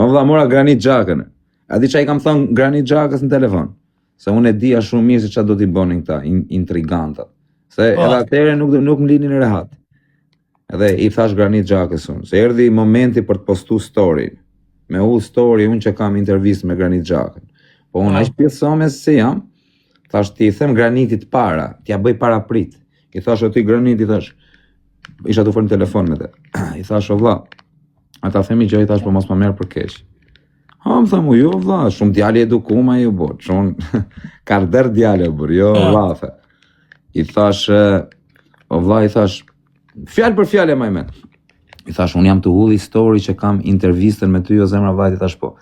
vëlla mora Granit Xhakën. A di çai kam thënë Granit Xhakës në telefon? Se unë e dija shumë mirë se çfarë do t'i bënin këta intrigantat. Se edhe atëherë nuk më linin rehat. Edhe i thash Granit Xhakës unë, se erdhi momenti për të postu story. Me u story unë që kam intervistë me Granit Xhakën. Po unë aq pjesëme se jam, thash ti i them Granitit para, t'ja bëj para prit. I thash o ti Granit, i thash, isha të folë në telefon me te. I thash o vlla, ata themi që i thash po mos më merr për keq. Ha, më thamu, jo vlla, shumë djali edukuma ju bo, shumë karder djali bur, jo vafe. I thash, o vlla, i thash, fjalë për fjalë e majmen. I thash, unë jam të hudhi story që kam intervistën me ty o zemra vajt, i thash po,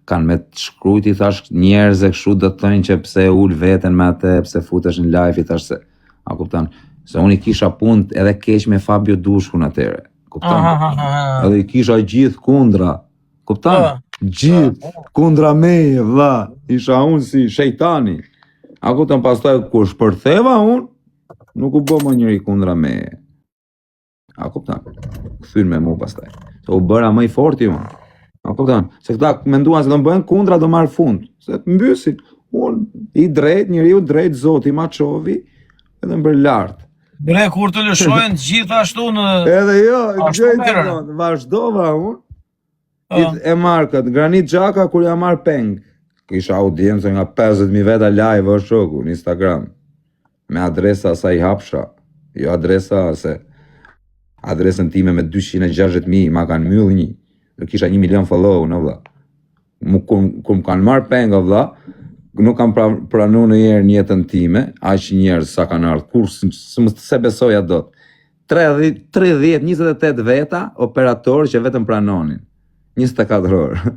kanë me të shkrujt, i thash, njerëz e kështu do të thënë që pse ul veten me atë, pse futesh në live, i thash se, a kuptan, se unë i kisha punë edhe keq me Fabio Dushkun atere, kuptan, edhe i kisha gjithë kundra, kuptan, gjithë kundra meje, vlla, isha unë si shejtani, a kuptan, pastaj kur shpërtheva unë, nuk u bë më njëri kundra meje. A kuptan, këthyn me mu pastaj. Se u bëra më i forti unë. A kuptan, se këta menduan se do më bëhen kundra do marrë fund. Se të mbysin, unë i drejt, njeriu drejt, zoti ma qovi, edhe më bërë lartë. Bre, kur të lëshojnë gjithashtu në... Edhe jo, vazhdova unë, e marrë këtë, Granit Xhaka kur ja marrë peng. Kisha audiencë nga 50.000 veta live o shoku në Instagram. Me adresa sa i hapsha, jo adresa se... Adresën time me 260.000, ma kanë myllë një. Kisha 1 milion follow, në vlla. Kur më kanë marrë penga, vlla, nuk kam pranu në njerë një jetën time, aq njerë sa kanë ardhë, kur se besoja dot. 30-28 veta, operatorë që vetëm pranonin. 24 orë.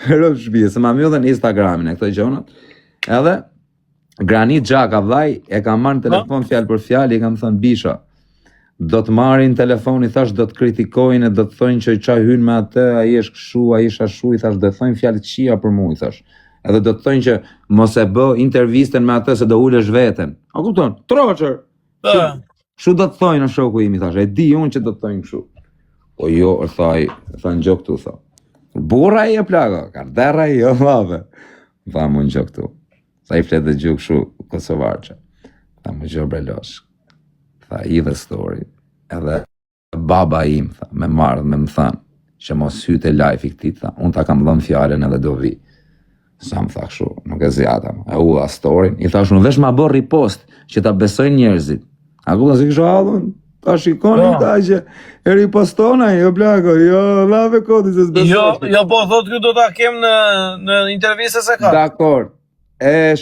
Rëpë shpije, se ma myllë në Instagramin e këto gjonat. Edhe, Granit Xhaka, vllai, e kam marrë në telefon fjalë për fjalë, i kam thënë bisha. Do të marrin telefon, i thash do të kritikojnë, do të thonë që qa hyn me atë, ai është kështu, ai është ashtu, i thash do të thonë fjalë të këqija për mua, i thash. Edhe do të thonë që mos e bë intervistën me atë se do ulesh veten. A kupton? Troçer. Kështu do të thonë në shoku im, i thash. E di unë që do të thonë kështu. Po jo, tha në gjok këtu, tha. Burra i e plaga, karderra i o vave. Tha mu në gjok këtu. Tha i flet dhe gjuk kështu, kosovarqe. Tha mu gjok brelosh. Tha i dhe story, edhe baba im, tha, me mardh, me më thanë, që mos hyte live i këtit, tha, unë ta kam dhënë fjallën edhe do vi. Sa më tha kështu, nuk e zjata, e u dha story, i tha shumë, vesh ma bërë ripost, që ta besojnë njerëzit. A ku da si kështu adhën, ta shikoni ta që e ripostona, jo blako, jo lave kodi se s'besojnë. Jo, po, thot kjo do ta kem në intervistës e ka. Dakor, e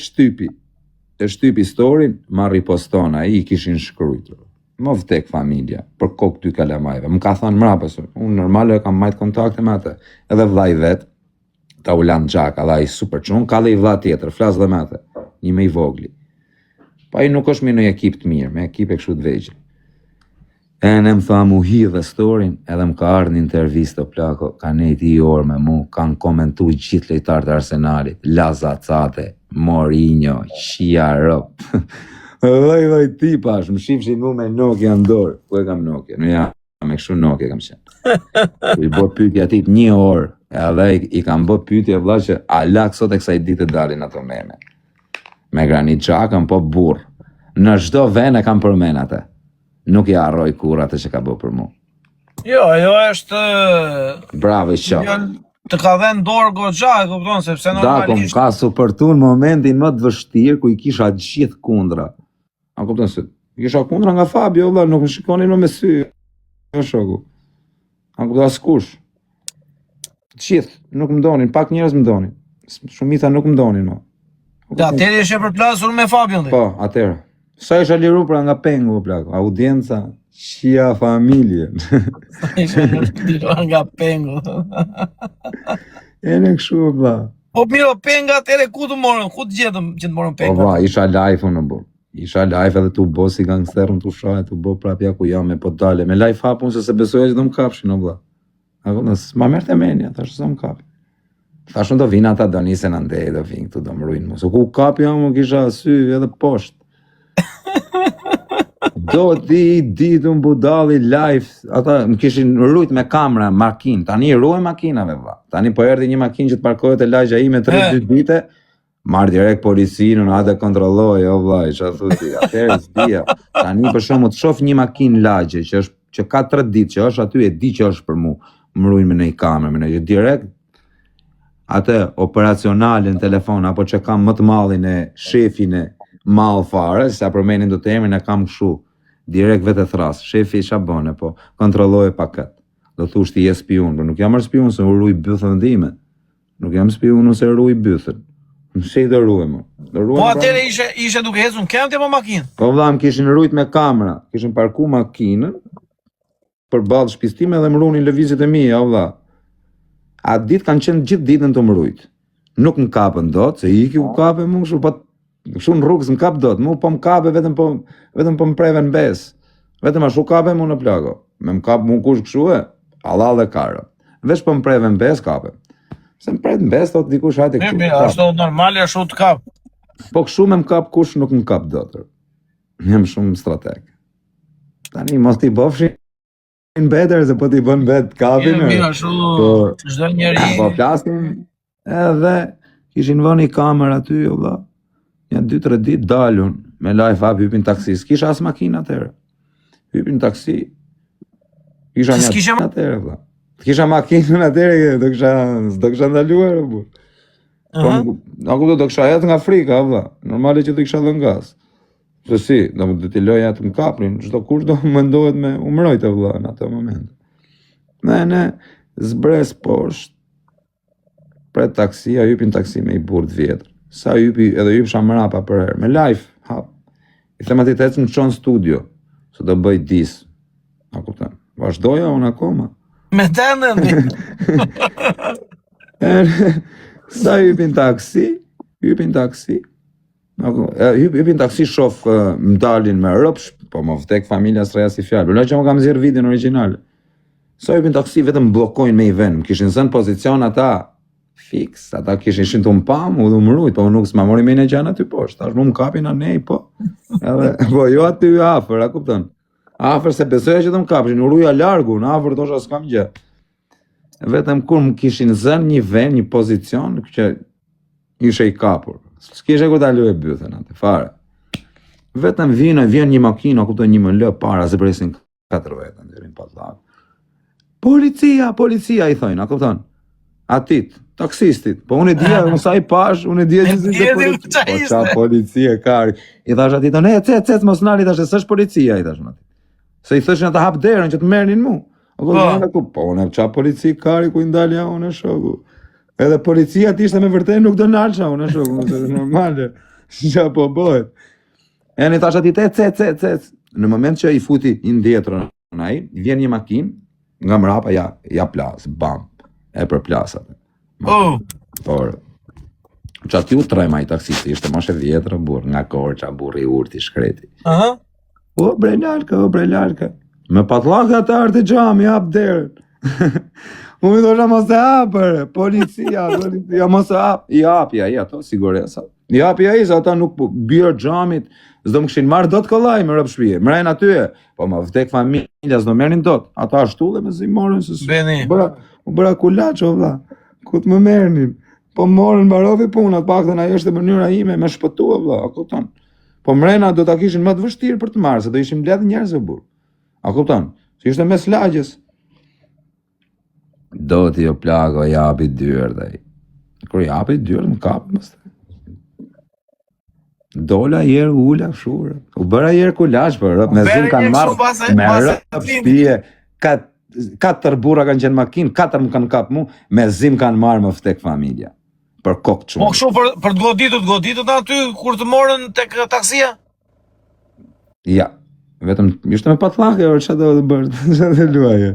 shtypi storin, ma ripostona, i kishin shkrujtur. Më vdek familja, për kokë 2 kalamajve. Më ka thënë mrapës, unë normal e kam majtë kontakte me atë. Edhe vllai vet, ta ulan Xhaka, vllai super çun, ka dhe i vlla tjetër, flas dhe me atë, një me i vogli. Pa i nuk është me në ekip të mirë, me ekip e kështu të vegjël. E në më tha mu hi dhe storin, edhe më ka ardhë një intervistë o plako, ka nejt i orë me mu, kanë komentu gjithë lejtarët e Arsenalit, Lazacate, Mourinho, Shia Rop. Vaj ti pash, më shifshin mu me Nokia në dorë. Ku e kam Nokia? Në jam, me kështu Nokia kam qenë. I bo pytja tit 1 orë, edhe i kam bo pytja vlla që alak sot e kësaj ditë dalin ato meme. Me Granit Xhakën po burr. Në çdo vend e kam përmen atë. Nuk i harroj kur atë që ka bo për mu. Jo, ajo është... Bravo i qo. Të ka dhenë dorë goxha, e kupton, sepse normalisht... Ka supërtu në momentin më të vështirë, ku i kisha gjithë kundra. A kupton se, i kisha kundra nga Fabio, valla, nuk më shikonin më me sy. Jo shoku. A kupton askush. Gjithë, nuk më donin, pak njerëz më donin. Shumica nuk më donin, mo. Dhe atëri është e përplasur me Fabion dhe? Po, atëre. Sa isha liru pra nga pengu, plako. Audienca, qia familje. Sa isha liru nga pengu. E në këshu, vla. Po miro, penga atëre ku të morën? Ku të gjetëm që të morën penga? Po vla, isha live unë bo. Isha live edhe të bo si gangsterën të ushaje, të bo prapja ku jam e po dale. Me live hapun se besoja që do më kapshin, o vla. Ma mërë të menja, ta shë më kapi. Thash unë do vinë ata do nisen andej, do vinë këtu, do më rujnë mu. So ku kapi jam, më kisha sy edhe poshtë. Do ti ditën budalli live, ata më kishin rujt me kamera makinë. Tani ruaj makinave valla. Tani po erdhi një makinë që të parkohet e lagja ime 3-2 vite, marr direkt policinë, unë atë kontrolloj, o vllai, çfarë thotë? Atëherë s'dia. Tani për shembull të shoh një makinë lagje që ka 3 ditë që është aty, e di që është për mua. Më ruajnë me një kamerë, me një direkt atë operacionale në telefon, apo që kam më të mallin e shefin e mall fare, sa përmenin do të emrin e kam kështu, direkt vetë thras, shefi ç'a bën, po kontrolloj paket. Do thush ti je spiun, por nuk jam spiun se u ruaj bythën time. Nuk jam spiun ose ruaj bythën. Mëse do ruaj më. Po atëre ishe duke ecur në këmbë apo makinë? Po vëlla, më kishin rujt me kamera, kishin parku makinën përballë shtëpisë time dhe më runin lëvizjet e mia, vëlla. A ditë kanë qenë gjithë ditën të më rujt. Nuk më kapën dot, se iki u kape më kështu, po kështu në rrugës më kap dot, mu po më kape vetëm po më preven bes. Vetëm ashtu kape mu në plago. Me më kap mu kush kështu e, Allah dhe kara. Veç po më preven bes kape. Se më preven bes, thot dikush hajte kështu. Ashtu normale, ashtu të kap. Po kështu me më kap kush nuk më kap dot. Jam shumë strateg. Tani mos t'i bofshin better se po t'i bën bet kapin. Mirë, ashtu çdo njeri. Po flasim edhe kishin vënë kamerë aty, valla. Ja 2-3 ditë dalun me live up hypin taksi. S'kisha as makinë atëherë. Hypin taksi. Kisha një atëherë, valla. Kisha makinën atëherë, do kisha ndaluar apo. Po aku do kisha jetë nga Afrika, valla. Normale që do kisha dhënë gas. Se si, do t'i loja të më kapnin, çdo kush do mendohet me umrojtë vëlla në atë moment. Ne zbres poshtë, pret taksia, hypin taksi me i burr të vjetër. Sa hypi, edhe hypsha mrapa për herë, me live, hap. I them atij të ecë në çon studio, se do bëj dis. A kupton? Vazhdoja unë akoma. Me tendën. Sa hypin taksi, hypin taksi shof më dalin me rëpsh, po më vdek familja s'reja si fjalë. Për që më kam zirë videon original. Sa hypin taksi vetëm blokojnë me i ven, më kishin zënë pozicion ata fix, ata kishin të më pam, u dhe më rujt, po nuk s'ma mori me në gjanë aty poshtë, tash nuk më kapin a nej, po. Po jo aty afer, a kupton? Afer se besoja që të më kapshin, u ruja largu, në afer tosha s'kam gjë. Vetëm kur më kishin zënë një ven, një pozicion, që ishe i kapur. S'kishe ku ta lue bythën atë, fare. Vetëm vjen një makinë, kupton një më lë para, se presin 4 vetën, dherin pa thak. Policia, i thojnë, a kupton? Atit, taksistit. Po unë e dija, unë sa i pash, unë e dija që si të policia. Po qa policia, kari. I thash atit, ec, mos nali, i thash, e s'është policia, i thash atit. Se i thëshin ata hap derën që të merrnin mu. Po unë e qa polici, kari, ku i ndalja unë e shoku. Edhe policia t'ishte me vërtet nuk do nalësha, unë e shoku, se normale, që po bëhet. E në tash atit, ec. Në moment që i futi i ndjetrën në ai, vjen një makinë, nga mrapa ja plas, bam, e për plasat. Por, që aty u trema i taksisti, ishte moshe vjetër burr, nga Korça, burri urti, shkreti. O bre larka. Me patlaka të artë gjami, hap derën. Unë i thosha mos e hapër, policia, mos e hap. I hapi ai ato, siguresa. I hapi ai, se ata nuk bjerë gjamit, s'do më këshin marrë do të kollaj me rëpë shpije. Mrejnë aty e, po ma vdek familja, s'do merrin dot. Ata ashtu dhe me zi morën, se u bëra kulaqo, vla. Ku të më merrnin. Po morën barovi punat, paktën ajo është e mënyra ime me shpëtua, vla, a kupton. Po mrejna do ta kishin më të vështirë për të marrë, se do ishim bledh njerëz e burr. A kupton? Se ishte mes lagjes. Do t'i jo plago, japi dyert ai. Kur japi dyert, më kapë më stë. Dola jerë ula shurë. U bëra jerë kulash, për me zim kanë marrë, me rëpë shpije, 4 burra kanë qenë makinë, 4 më kanë kapë mu, me zim kanë marrë më vdek familja. Për kokë qumë. Po kështu për të goditut aty, kur të morën tek taksia? Ja. Vetëm, ishte me patlake, orë, që do të bërë, që do të luaje.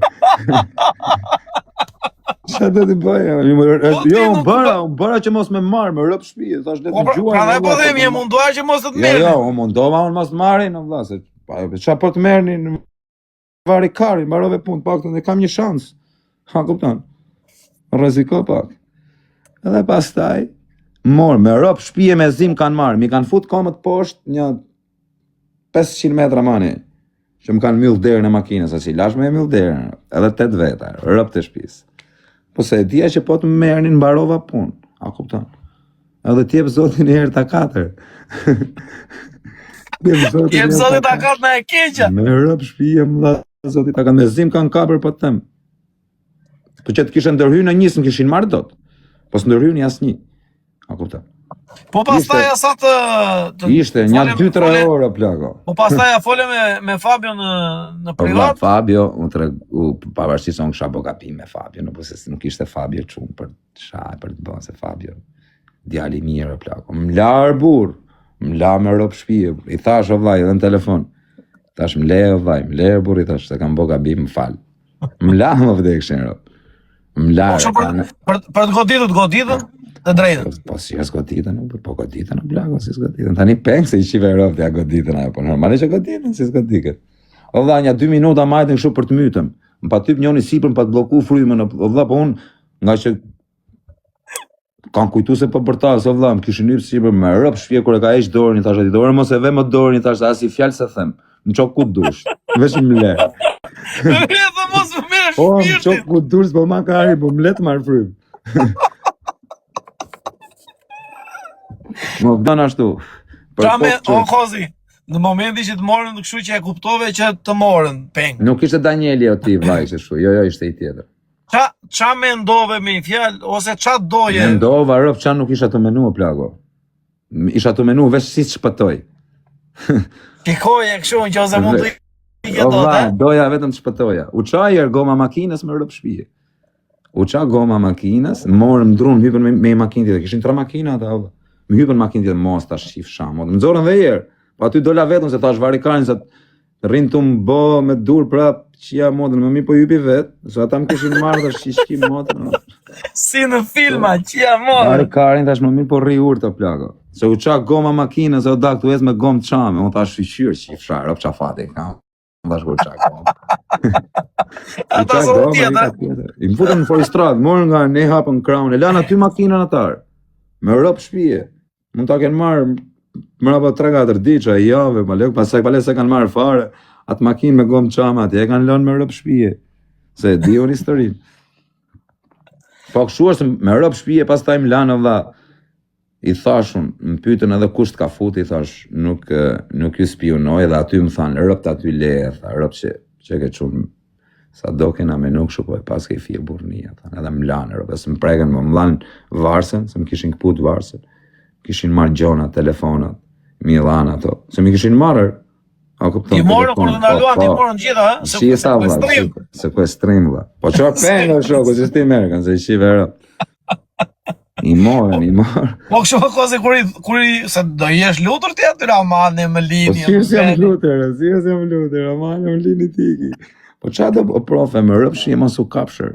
Që do të bëja? Jo, unë bëra që mos me marrë, me rëpë shpije, thash le të gjuaj. Pra dhe po dhe mi e mundua që mos të të merrin. Jo, unë mundova, unë mos të marrin, në vla, se qa po të merrin, vari karin, barove punë, pak të ne kam një shansë. Ha, kupton? Rreziko pak. Edhe pastaj, me rëpë shpije me zim kanë marrë, mi kanë fut komët poshtë një 500 metra mani. që më kanë mbyll derën e makinës, as i lash me mbyll derën, edhe 8 veta, rrëp të shtëpisë. Po se e dija që po të më merrnin mbarova punë, a kupton? Edhe t'jep zotin e herë ta 4. Jep zotin ta 4 na e keqja. Me rrëp shtëpia më dha zoti ta 4, me zim kanë kapër po të them. Po që të kishte ndërhyrë në njësë më kishin marrë dot. Po s'ndërhyni asnjë. A kupton? Po pastaj asa ishte një 2-3 orë plako. Po pastaj folëm me Fabio në privat. Fabio pavarësisht se unë kisha bë gabim me Fabio, nuk ishte Fabio çum për të bën se Fabio djali i mirë plako. M'lar burr, m'la me rrop shtëpi. I thash o vllai edhe në telefon. Tash më le vllai, më le burr, i thash se kam bë gabim, më fal. M'la më vdekshin rrop. M'la. Për të goditën të drejtën. Po si as goditën, po goditën në plako, si goditën. Tani peng se i shive rrop ja goditën ajo, po normalisht e goditën, si goditën. O vlla, një 2 minuta majtën kështu për të mytëm. Më pa typ njëri sipër pa të blloku frymën, o vlla, po unë nga që kanë kujtu se po bërtas, o vlla, më kishin hyrë sipër me rrop shpje kur e ka heq dorën, i thash aty dorë mos e ve më dorën, i thash as i fjalë se them. Më çok ku dush. Vesh më le. Edhe mos më merr Po, më shpirtin. çok ku dush, po ma ka ari, po më le të marr frymë. Më bën ashtu. O Kozi, në momentin që të morën kështu që e kuptove që të morën peng. Nuk ishte Danieli o ti vllai kështu. Jo, ishte i tjetër. Ça mendove me një fjalë ose ça doje? Mendova rrop ça nuk isha të menu plako. Isha të menu veç si të shpëtoj. Pikoje kështu që ose mund të O vllai, doja vetëm të shpëtoja. U çaj goma makinës me rrop shtëpi. U ça goma makinës, morëm drun, hypën me makinë tjetër. Kishin 3 makina ata. Më hypën makinë tjetër, mos tash shif shamo. Më nxorën dhe herë. Po aty dola vetëm se tash varikarin se rrin tu mbo me dur prap, çia modën, më mi po hypi vet, se ata më kishin marrë tash shishki modën. Si në filma, çia modën. Varikarin tash më mi po rri urtë plako. Se u ça goma makinës, o dak tu ec me gomë çame, unë tash shqyr shif shar, op çafati kam. Bash go çak. Ata zonë tjetër. I më futën në forestrat, morën nga ne hapën kraun, e lanë aty makinën atar. Me rrop shtëpie. Mund ta kenë marrë mbrapa 3-4 ditë, javë, pa lek, pastaj se kanë marrë fare. Atë makinë me gomë çama atje e kanë lënë me rrop shtëpie. Se e diun historinë. Po kështu është me rrop shtëpie, pastaj më lanë valla. I thashun, më pyetën edhe kush ka futi, i thash, nuk ju spionoj, dhe aty më thanë, rrëpt aty le, rrëpt që ke qunë, sa do kena me nuk shu, po e pas ke i fje burnia, edhe më lanë, rrëpt, se më preken, më lanë varsën, se më kishin këput varsën, kishin marrë gjona, telefonat, mi lanë ato, se më kishin marrë, a kupton. I morën kur të ndaluan, i morën gjitha, ha? Si e sa vla, sekuestrim vla. Po që penga shoku, që sti Amerikan, se i shive rrëpt. I morën. Po kështu Kozi kur se do jesh lutur ti aty Ramane më lini. Po si jam lutur, Ramane më lini tiki. Po çfarë do profe më rrëpshi mos u kapshër.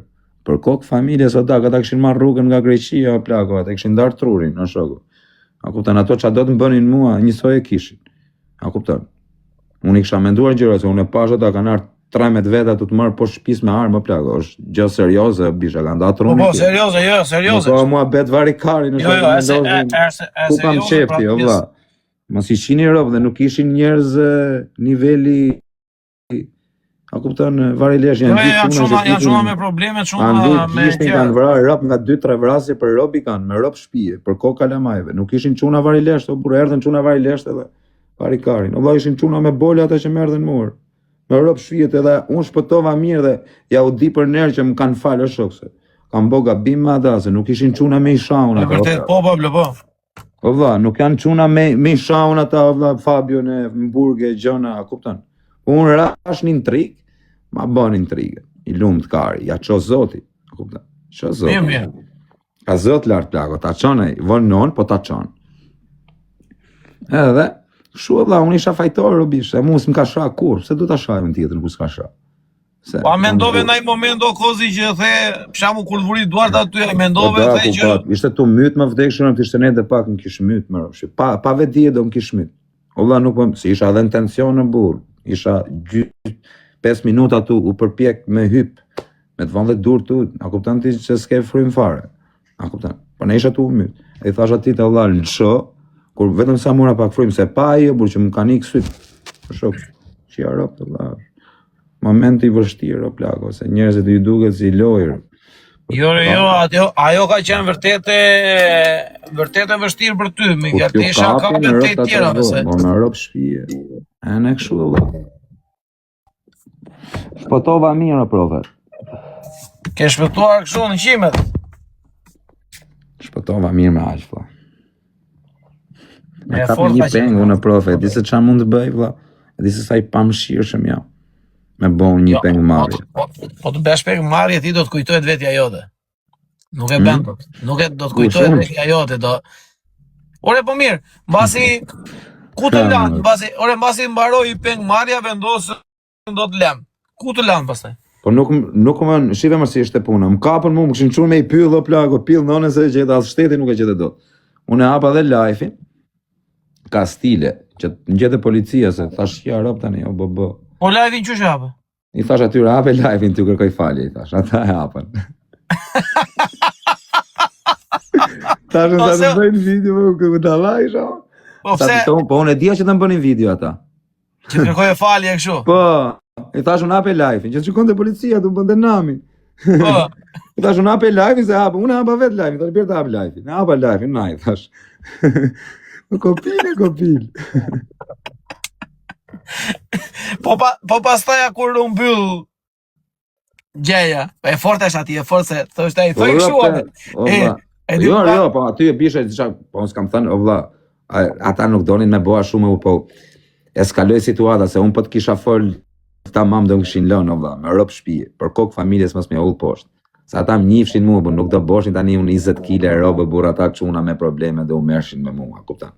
Për kokë familjes o dak, ata kishin marrë rrugën nga Greqia o plako, ata kishin ndarë trurin, o shoku. A kupton, ato çfarë do të më bënin mua, njësoj e kishin. A kupton. Unë i kisha menduar gjëra se unë e pash ata kanë ardhur 13 veta të marrë po shtëpis me armë plako, është gjë serioze, bisha ka nda trurin. Po serioze, jo, serioze. Po mua bet varikari në ku kam qefti, o vlla. Mos i shini rob dhe nuk ishin njerëz niveli, a kupton, varilesh janë çuna me probleme, çuna me tjerë. Kanë vrarë rob nga 2-3 vrasje për rob i kanë, me rob shtëpie, për kokë kalamajve. Nuk ishin çuna varilesh, o burr, erdhën çuna varilesh edhe varikarin. O vlla, ishin çuna me bola ata që më erdhën mua. Me rrop shfiet edhe unë shpëtova mirë dhe ja u di për nerë që më kanë falë shokse. Kam bo gabim me ata, se nuk ishin çuna me i shaun ata. Vërtet, po. O vlla, nuk janë çuna me i shaun ata, o vlla, Fabio në Mburge, Gjona, kupton. Unë rash një intrig, ma bën intrigë. I lumt kari, ja ço zoti, kupton. Ço zoti. Mirë. Ka zot lart plako, ta çon ai, vonon, po ta çon. Edhe shu valla, unë isha fajtor robish, se mos më ka shah kur, se do ta shajmë tjetër kur s'ka shah. Pa mendove në ai moment o Kozi që the, për shembull kur vuri duart aty, mendove the që ishte tu myt më vdekshëm, ishte ne edhe pak më kish myt më robish. Pa vetë do më kish myt. O valla nuk po, si isha edhe në tension në burr. Isha 5 minuta tu u përpjek me hyp, me të vënë dur tu, a kupton ti se s'ke frym fare. A kupton? Po ne isha tu myt. E thash atij te valla lço, kur vetëm sa mora pak frym se pa ai, por që më kanë ikë syt. Për shok. shqia rob të vlla. Moment i vështirë o plako, se njerëzit ju duket si lojër. Jo, ajo ka qenë vërtet e vështirë për ty, me ti isha kapën të tjera nëse. Po në rob shpije. E në kështu valla. Shpëtova mirë o profe. Ke shpëtuar kështu në qimet? Shpëtova mirë me aq valla. E Ka fort një ka qenë. pengu në profe, di se çfarë mund të bëj valla. Di se sa i pamshirshëm jam. Me bon një peng marrje. Po të bësh peng marrje, ti do të kujtohet vetja jote. Nuk e bën dot. Nuk e do të kujtohet vetja jote, do. Ore po mirë, mbasi ku të lan, mbasi mbaroi peng marrja, vendos do të lëm. Ku të lan pastaj? Po nuk më shive më si ishte puna. Më kapën mu, më kishin çuar me i pyll o plako, pill nonën se e gjeta, as shteti nuk e gjete dot. Unë e hapa dhe live-in. Ka stile, që në gjete policia se thash ja rob tani, o bë. Po live-in çu hapë? I thash atyre hape live-in t'ju kërkoj falje, i thash, ata e hapën. Tash në të bëjnë video më këtë të Allah isha. Po pse? Po unë e dia që të më bënin video ata. Që kërkoj falje kështu? Po, i thash unë hape live-in, që të shikon të policia, të më bënde nami. Po. I thash unë hape live-in se hapa, unë hapa vetë live-in, thash bjerë të hape live-in. Ne hapa live-in, na i thash. Kopil. Po pastaj kur u mbyll gjeja, e fort është ati, e fort se thoshte ai, thoj kështu atë. Jo, po aty e bisha diçka, po unë s'kam thënë, o vlla, ata nuk donin me bëha shumë, po eskaloi situata se unë po të kisha fol tamam do më kishin lënë, o vlla, me rob shtëpi, për kokë familjes mos më ull poshtë. Se ata më njifshin mua, po nuk do boshin tani unë 20 kg robë burra ata çuna me probleme dhe u mershin me mua, kupton?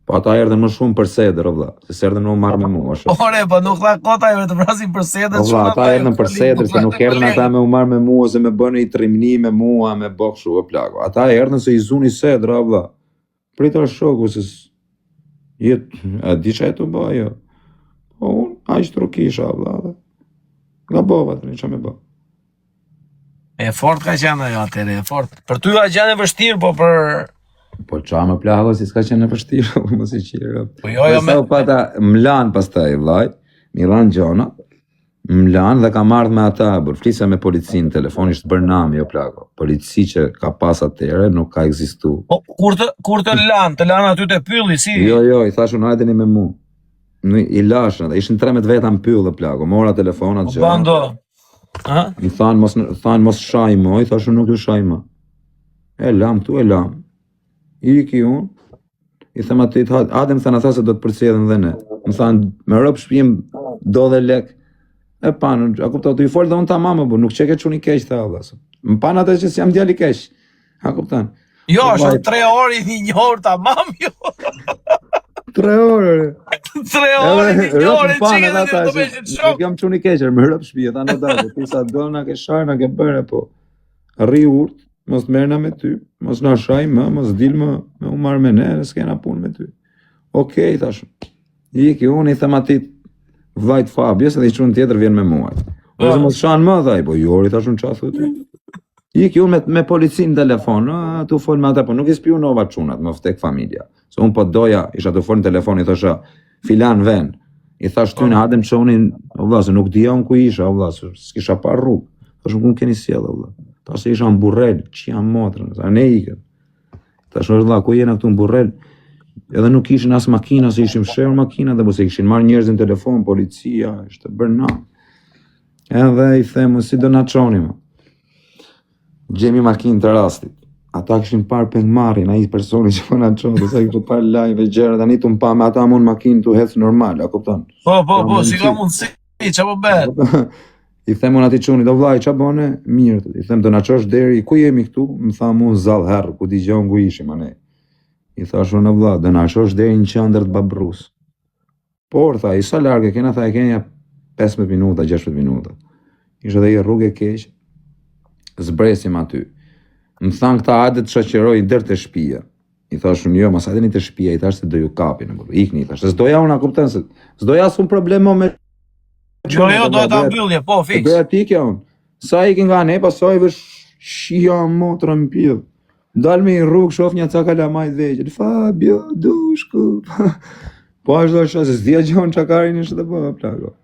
Po ata erdhën më shumë për sedër, o vlla, se s'erdhën u marr me mua, shoh. Ore, po nuk tha kota e të vrasin për sedër. O vlla, ata erdhën për sedër, se nuk erdhën ata me u marr me mua, se me bënë i trimni me mua, me bë kështu, o plako. Ata erdhën se i zuni sedër, o vlla. Pritar shoku se a di çfarë të bëj ajo. Po unë aq trokisha, vlla. Gabova tani çfarë më bë. E fort ka qenë ajo atëre, e fort. Për ty ka qenë e vështirë, po për Po qa më plako si s'ka qenë e vështirë, mos i qirë. Po jo me pata mlan pastaj vllaj, mi dhan gjona, mlan dhe ka marrë me ata, flisja me policinë, telefonisht bërnami o plako. Polici që ka pas atëre nuk ka ekzistu. Po kur të lan aty te pylli si? Jo, i thash unë hajdeni me mua. I lashën, dhe ishin 13 veta në pyll o plako, mora telefonat gjona. Bando. Aha. I thanë mos shaj mo, i thash unë nuk ju shaj ma. E lam këtu, e lam. I ki unë, i them aty, adem thënë ata se do të përcjedhen dhe ne. Më thanë, me rob shpijim do dhe lek. E panë, a kuptot, i folë dhe unë ta mamë, bu, nuk qeke që unë i keq të avlas. Më panë atë që si jam djali keq. A kuptan. Jo, është 3 orë i një orë ta mamë, jo. 3 orë. 3 orë i një orë, qike dhe një të beshit shok. Nuk jam që unë i keqër, me rob shpijim, tha në dalë, pisa do na ke shaj, na ke bërë, po. Rri urt. Mos merrna me ty, mos na shaj më, mos dil më, me u marrë me ne, s'kena punë me ty. Okej, thash. Iki unë i them atit vllajt Fabies edhe i çun tjetër vjen me mua. Ose mos shan më thaj, po jori thash unë çfarë thotë. Iki unë me policin në telefon, tu fol me ata, po nuk i spionova çunat, më ftek familja. Se unë po doja, isha të fol në telefon, i thosha filan ven. I thash ty në hadem çonin, o vlla, se nuk dija unë ku isha, o vlla, s'kisha pa rrugë. Thash unë keni sjell, o vlla. Ta se isha në burrel, që jam motrën, sa ne ikët. Ta shosh vlla, ku jena këtu në burrel, edhe nuk ishin as makina, se ishim shërë makina, dhe se kishin marrë njerëz në telefon, policia, ishte bërna. Edhe i themu, si do na çoni më. Gjemi makinë të rastit. Ata kishin parë pengmarrin, ai personi që po na çon, se këtu parë live gjëra, tani tu pa me ata mund makinë tu hec normal, a kupton? Po, si ka mundsi, çfarë bëhet? I them unë ati quni, do vllai, qa bone? Mirë, i them do na çosh deri, ku jemi këtu? Më tha mu zall herë, ku di gjon ku ishim ane. I thash unë vlla, do na çosh deri në qendër të Babrus. Por tha, i sa largë, kena tha e kena 15 minuta, 16 minuta. Ishte dhe i rrugë e keq. Zbresim aty. Më than këta hajde të shoqëroj deri te shtëpia. I thash unë jo, mos hajeni te shtëpia, i thash se do ju kapin, ikni, i thash. S'doja unë, a kupton se s'doja as un problem me Jo, do ta mbyllje, po, fiks. Bëja ti kjo unë. Sa i nga ne, pasoj vësh shia motra më pjell. Dal me i rrugë, shof një ca kalamaj dhe veqet. Fabio, dushku. Po ashtu është, se s'dia gjon çka karin është të bëha plako.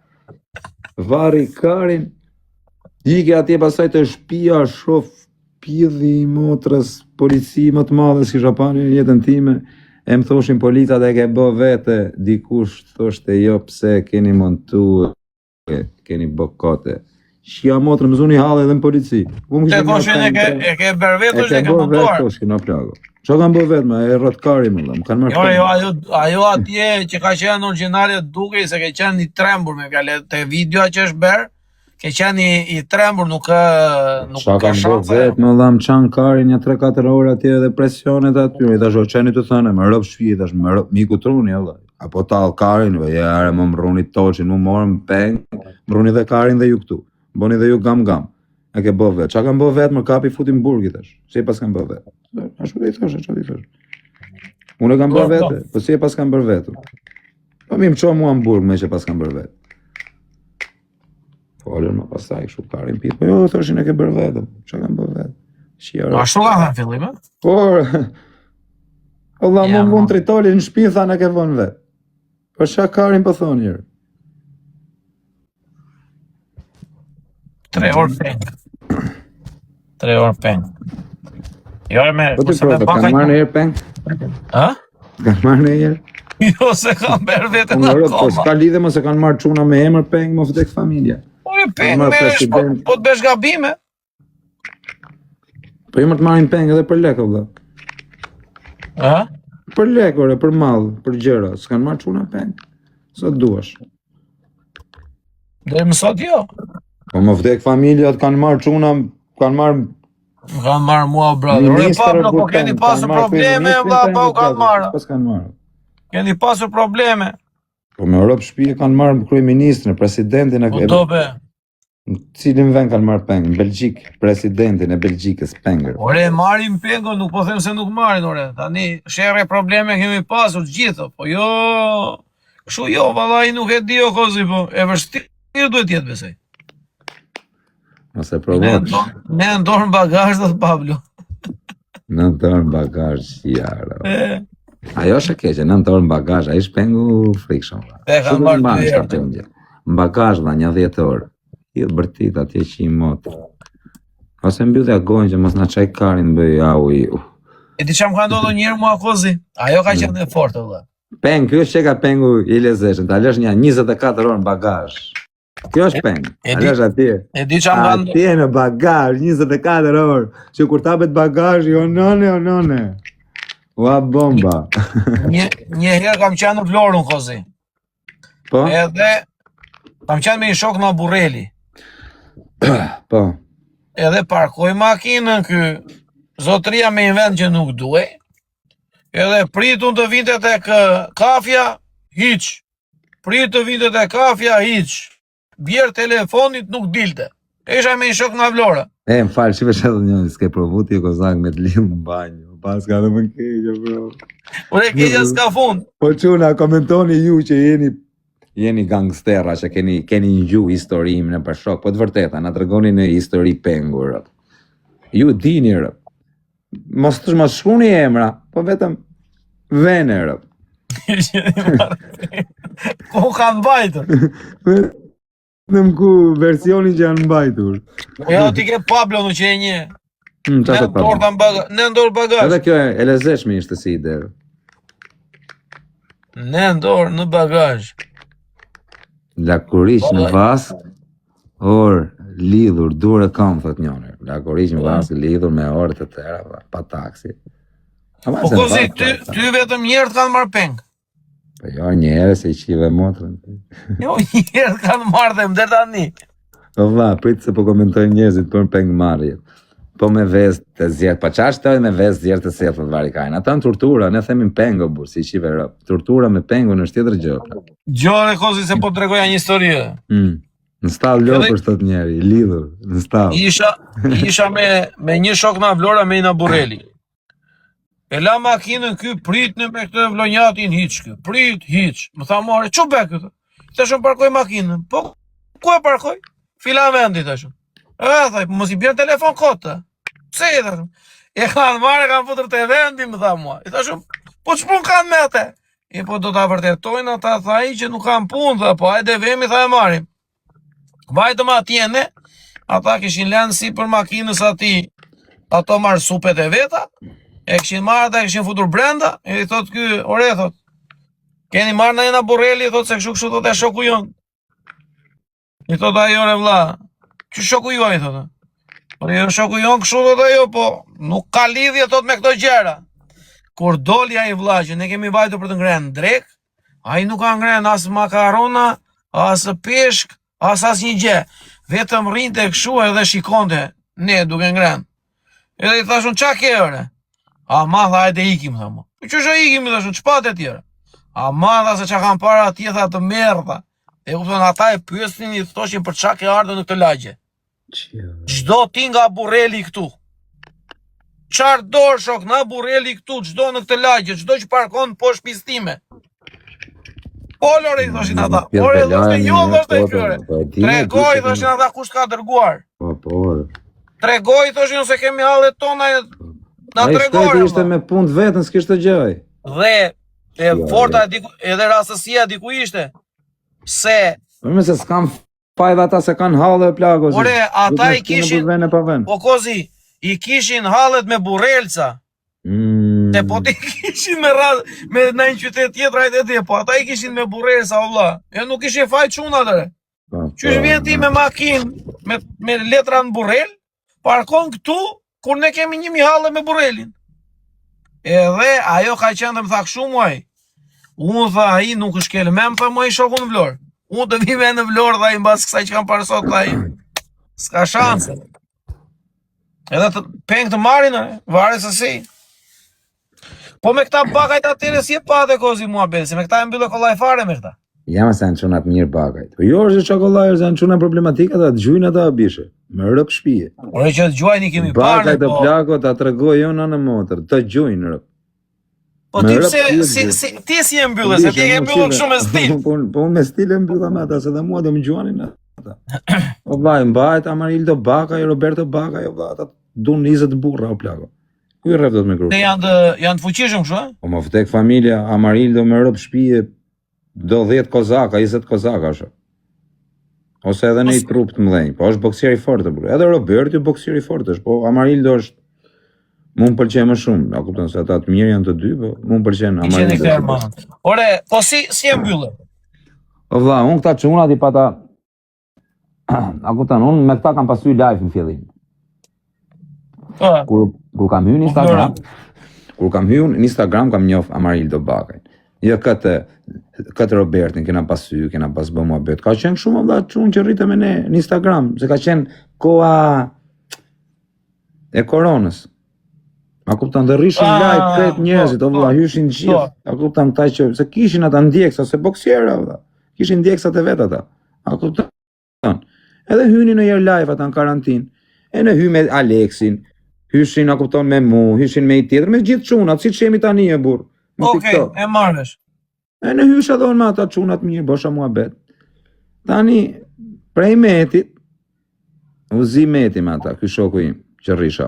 Varri karin, ike atje pasaj të shtëpia, shof pjedhi i motrës, polici më të madhe si kisha parë në jetën time, e më thoshin policat e ke bë vete, dikush thoshte jo pse keni montu, keni bë kote. Shia motrë më zuni halë edhe në polici. Te thoshin e ke bërë vetë është e ke montuar. Qa kanë bë vetë, e rrëtkari më dhe, më kanë marrë. Jo, atje që ka qenë originale duke se ke qenë i trembur me fjale, te videoa që është berë, ke qenë i trembur, nuk ka shansë. Vetë më dham qanë karin një 3-4 orë atje dhe presionet aty, i tash o qeni të thënë, më rëpë shpi, tash më rëpë miku truni, apo talë karin, jare më rruni toqin, më morën peng, më rruni dhe karin dhe ju këtu, boni dhe ju gam. E ke bë vetë, qa kanë bë vetë, më kapi futin burgi tash, si e pas kanë bë vetë. Ashtu dhe i thoshe, qa dhe i thoshe. Unë e kam bërë vete, po si e pas kam bërë vetë. Po mi më qo mua në burg me që pas kam bërë vetë. Folën më pasaj, kështu karin pitë, po jo, thoshin e ke bërë vetë, qa kam bërë vetë. Ashtu ka thënë fillim, e? Por, Allah më mund tritoli në shpi, tha në ke vonë vetë. Po qa karin po thonë njërë. 3 orë peng. 3 orë peng. Jo me... Po të prota, kanë marrë në herë peng? Ha? Kanë marrë në herë? Jo, se kanë berë vete në akoma. Po s'ka lidhe më se kanë marrë quna me emër peng, më vdek familja. Po e peng me po të besh gabime. Po më të marrin peng edhe për lekë, vëlla. Ha? Për lekë, ore, për mall, për gjëra, s'kan marrë quna peng. Sa duash. Dhe më sot jo. Po më vdek familjat kanë marrë quna, kanë marrë mua, brother. Ore Pablo, po keni pasur probleme, vlla, po kanë marrë. Pas kanë marrë. Keni pasur probleme. Po me Europë shpije kanë marrë kryeministrin, presidentin e... Po dobe. Në cilin vend kanë marrë peng? Në Belgjik, presidentin e Belgjikës pengër. Ore, marrin pengo, nuk po them se nuk marrin, ore. Tani, sherre probleme kemi pasur gjithë, po jo... Kështu jo, vallai nuk e di o kozi, po e vështirë duhet jetë besoj. Ose provosh. Ne ndorën bagazh dhe Pablo. Në ndorën bagazh, jara. Ajo është e keqe, në ndorën bagazh, a ish pengu frikshëm. Te ka marrë të herë. Në bagazh dha një 10 orë. I dhe bërtit atje që i motë. Ose mbyllja gojnë që mos në qaj karin bëj au i u. E ti që më ka ndodhë njërë mua kozi? Ajo ka qenë e fortë, vëlla. Peng, kjo është që ka pengu i lezeshën, ta lësh një 24 orë në bagazh. Kjo është peng, alesh atje. E di që më kanë... Atje në bagazh, 24 orë, që kur tapet bagazh, o none. Ua bomba. Një herë kam qenë në Vlorën, kozi. Po? Edhe, kam qenë me i shok në Burreli. Po. Edhe parkoj makinën kë, zotria me i vend që nuk duhe. Edhe pritun të vinte tek kafja, hiq. Prit të vinte tek kafja, hiq. Bjerë telefonit nuk dilte. Isha me i shok nga Vlora. Më falë, që vesh edhe një, s'ke provu ti kozak me të lidhë në banjë. Pas ka dhe më keqë, bro. Ure keqë s'ka fund. Po quna, komentoni ju që jeni gangstera, që keni ju historim në për shok. Po të vërteta, na të regoni në histori pengur. Ju dini, rë. Mos të shmoni emra, po vetëm vene, rë. Ku kanë bajtër? Në ku versionin që janë mbajtur. Jo, ti ke Pablo në që e një. Ne ndorë bagazh. Edhe kjo e lezeshme ishte si ide. Ne ndorë në bagazh. Lakurish në vask, or lidhur, dure kam, thot njone. Lakurish në vask, lidhur me orë të tëra, pa taksi. Po kozi, ty vetëm njerët kanë marrë peng. Po jo, njerë se i qive motrën. Jo, njerët kanë marrë dhe më dhe tani. Po va, pritë se po komentojnë njerëzit për në peng marrjet. Po me vezë të zjertë, pa qa është të me vezë zjertë të selë, thot varikajnë. Ata në tortura, ne themin pengo, burë, si i qive rëpë. Tortura me pengo në shtjetër gjopë. Gjore, kozi, se po të regoja një historie. Në stallë lopë është të njeri, lidhur, në stallë. Isha me një shok në Vlora me i në Burreli. E la makinën ky, prit në me këtë vlonjatin hiq kë, prit, hiq. Më tha more, që be këtë? Të shumë parkoj makinën. Po, ku e parkoj? Fila vendi, të shumë. Thaj, mos i bjerë telefon kote. Pse i të shumë? E kanë marrë, kanë futër të vendi, më tha mua. I të shumë, po që pun kanë me te? I po do ta vërtetojnë ata, tha ai që nuk kam punë, tha, po hajde vemi, tha e marim. Vajtëm atjene, ata kishin lënë si për makinës ati, ato marsupet e veta, e kishin marrë ata, e kishin futur brenda, e i thot ky, ore, thot, keni marrë në jena borreli, thot, se kështu thot e shoku jonë. I thot ajo, ore vlla, që shoku juaj, thot. Por jo shoku jonë kështu thot ajo, po nuk ka lidhje thot me këto gjëra. Kur doli ai vlla që ne kemi vajtur për të ngrënë drek, ai nuk ka ngrënë as makarona, as peshk, as asnjë gjë. Vetëm rrinte kështu edhe shikonte ne duke ngrënë. Edhe i thashun ç'a ke ore? A ma tha hajde ikim tha mo. Ç'është ikim thashun ç'pat e tjera. A ma tha se ç'a kam para atje tha të merr tha. E kupton ata e pyesnin i thoshin për ç'a ke ardhur në këtë lagje. Çdo ti nga burreli këtu. Çfarë do shok na burreli këtu, çdo në këtë lagje, çdo që parkon poshtë pistime. Po lore i thoshin ata. Ore thoshte jo thoshte këre. Tregoj thoshin ata kush ka dërguar. Po. Tregoj thoshin se kemi hallet tona na tregoj. Ai ishte me punë vetën, s'kishte gjë. Dhe e forta edhe rastësia diku ishte se më se s'kam fajve ata se kanë hallë plago. Ore ata i kishin po kozi i kishin hallet me burrelca. Te po ti kishin me në një qytet tjetër ajde ti, po ata i kishin me burrelca valla. E nuk kishin faj çuna atë. Qysh vjen ti me makinë me letra në burrel, parkon këtu kur ne kemi 1000 halle me burrelin. Edhe ajo ka qenë të më thak shumë muaj. Unë tha ai nuk është kel mem për mua i shokun në Vlorë. Unë të vime në Vlorë dhe ai mbas kësaj që kam parë sot ai. S'ka shanse. Edhe të peng të marrin, varet se si. Po me këta bagajt atyre si e pate kozi mua bel, se me këta e mbyllë kollaj fare me këta. Jam se janë çunat mirë bagajt. Po jo është çokollaj, janë çuna problematika ata dëgjojnë ata bishe. Me rrop shtëpie. Ore që dëgjojnë kemi parë. Bagajt të plako ta tregoj jo në motër, të dëgjojnë rrop. Po ti pse ti si e mbyllë, se ti e mbyllë kështu me stil. Po me stil e mbylla me ata, se dhe mua do më gjuanin ata. O vaj, mbajt Amarildo Bakaj, Roberto Bakaj, o vaj, ata dun 20 burra o plako. Ku i rreptot me grupë? Ne janë të fuqishëm kështu, Po më vdek familja Amarildo me rrop shtëpie do 10 kozaka, 20 kozaka është. Ose edhe në i trup të mëdhenj, po është boksier i fortë, edhe Roberti boksier i fortë është, po Amarildo është mu më pëlqen më shumë, a kupton se ata të mirë janë të dy, po mu më pëlqen Amarildo. Ore, po si e mbyllë? O vlla, unë këta çunat i pata a kupton, unë me këta kam pasur live në fillim. Kur kam hyrë në Instagram, kam njoh Amarildo Bakaj. Jo këtë Robertin kena pasur, kena pas bë muhabet. Ka qenë shumë valla çun që rritë me ne në Instagram, se ka qenë koha e koronës. A kupton dhe rrishin live këtë njerëzit, o valla, hyshin gjithë. A kupton këta që se kishin ata ndjeksa, se boksiera valla. Kishin ndjeksat e vet ata. A kupton? Edhe hynin në herë live ata në karantinë. E në hy me Aleksin, hyshin a kupton me mu, hyshin me i tjetër, me gjithë çunat, siç jemi tani e burr. Okej, e marrësh. E në hysha dhon me ata çunat mirë, bosha muhabet. Tani prej metit, u zi meti me ata, ky shoku im që rrisha.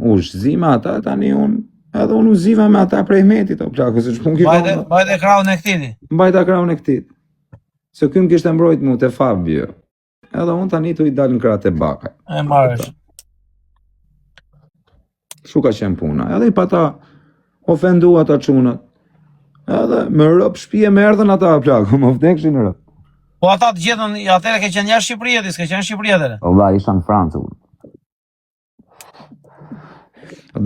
U zi me ata, tani edhe unë u ziva me ata prej metit, o plako, se ç'pun kisha. Mbajte krahun e këtij. Mbajta krahun e këtij. Se ky më kishte mbrojt mu te Fabio. Edhe unë tani tu i dal në krahët e Bakaj. E marrësh. Shu ka qenë puna. Edhe i pata ofendu ata çunat. Edhe me rrop shtëpie më erdhën ata plako, më vdekshin në rrop. Po ata të gjetën, atëherë ke qenë jashtë Shqipërisë, s'ke qenë në Shqipëri atëherë. O vlla, isha në Francë.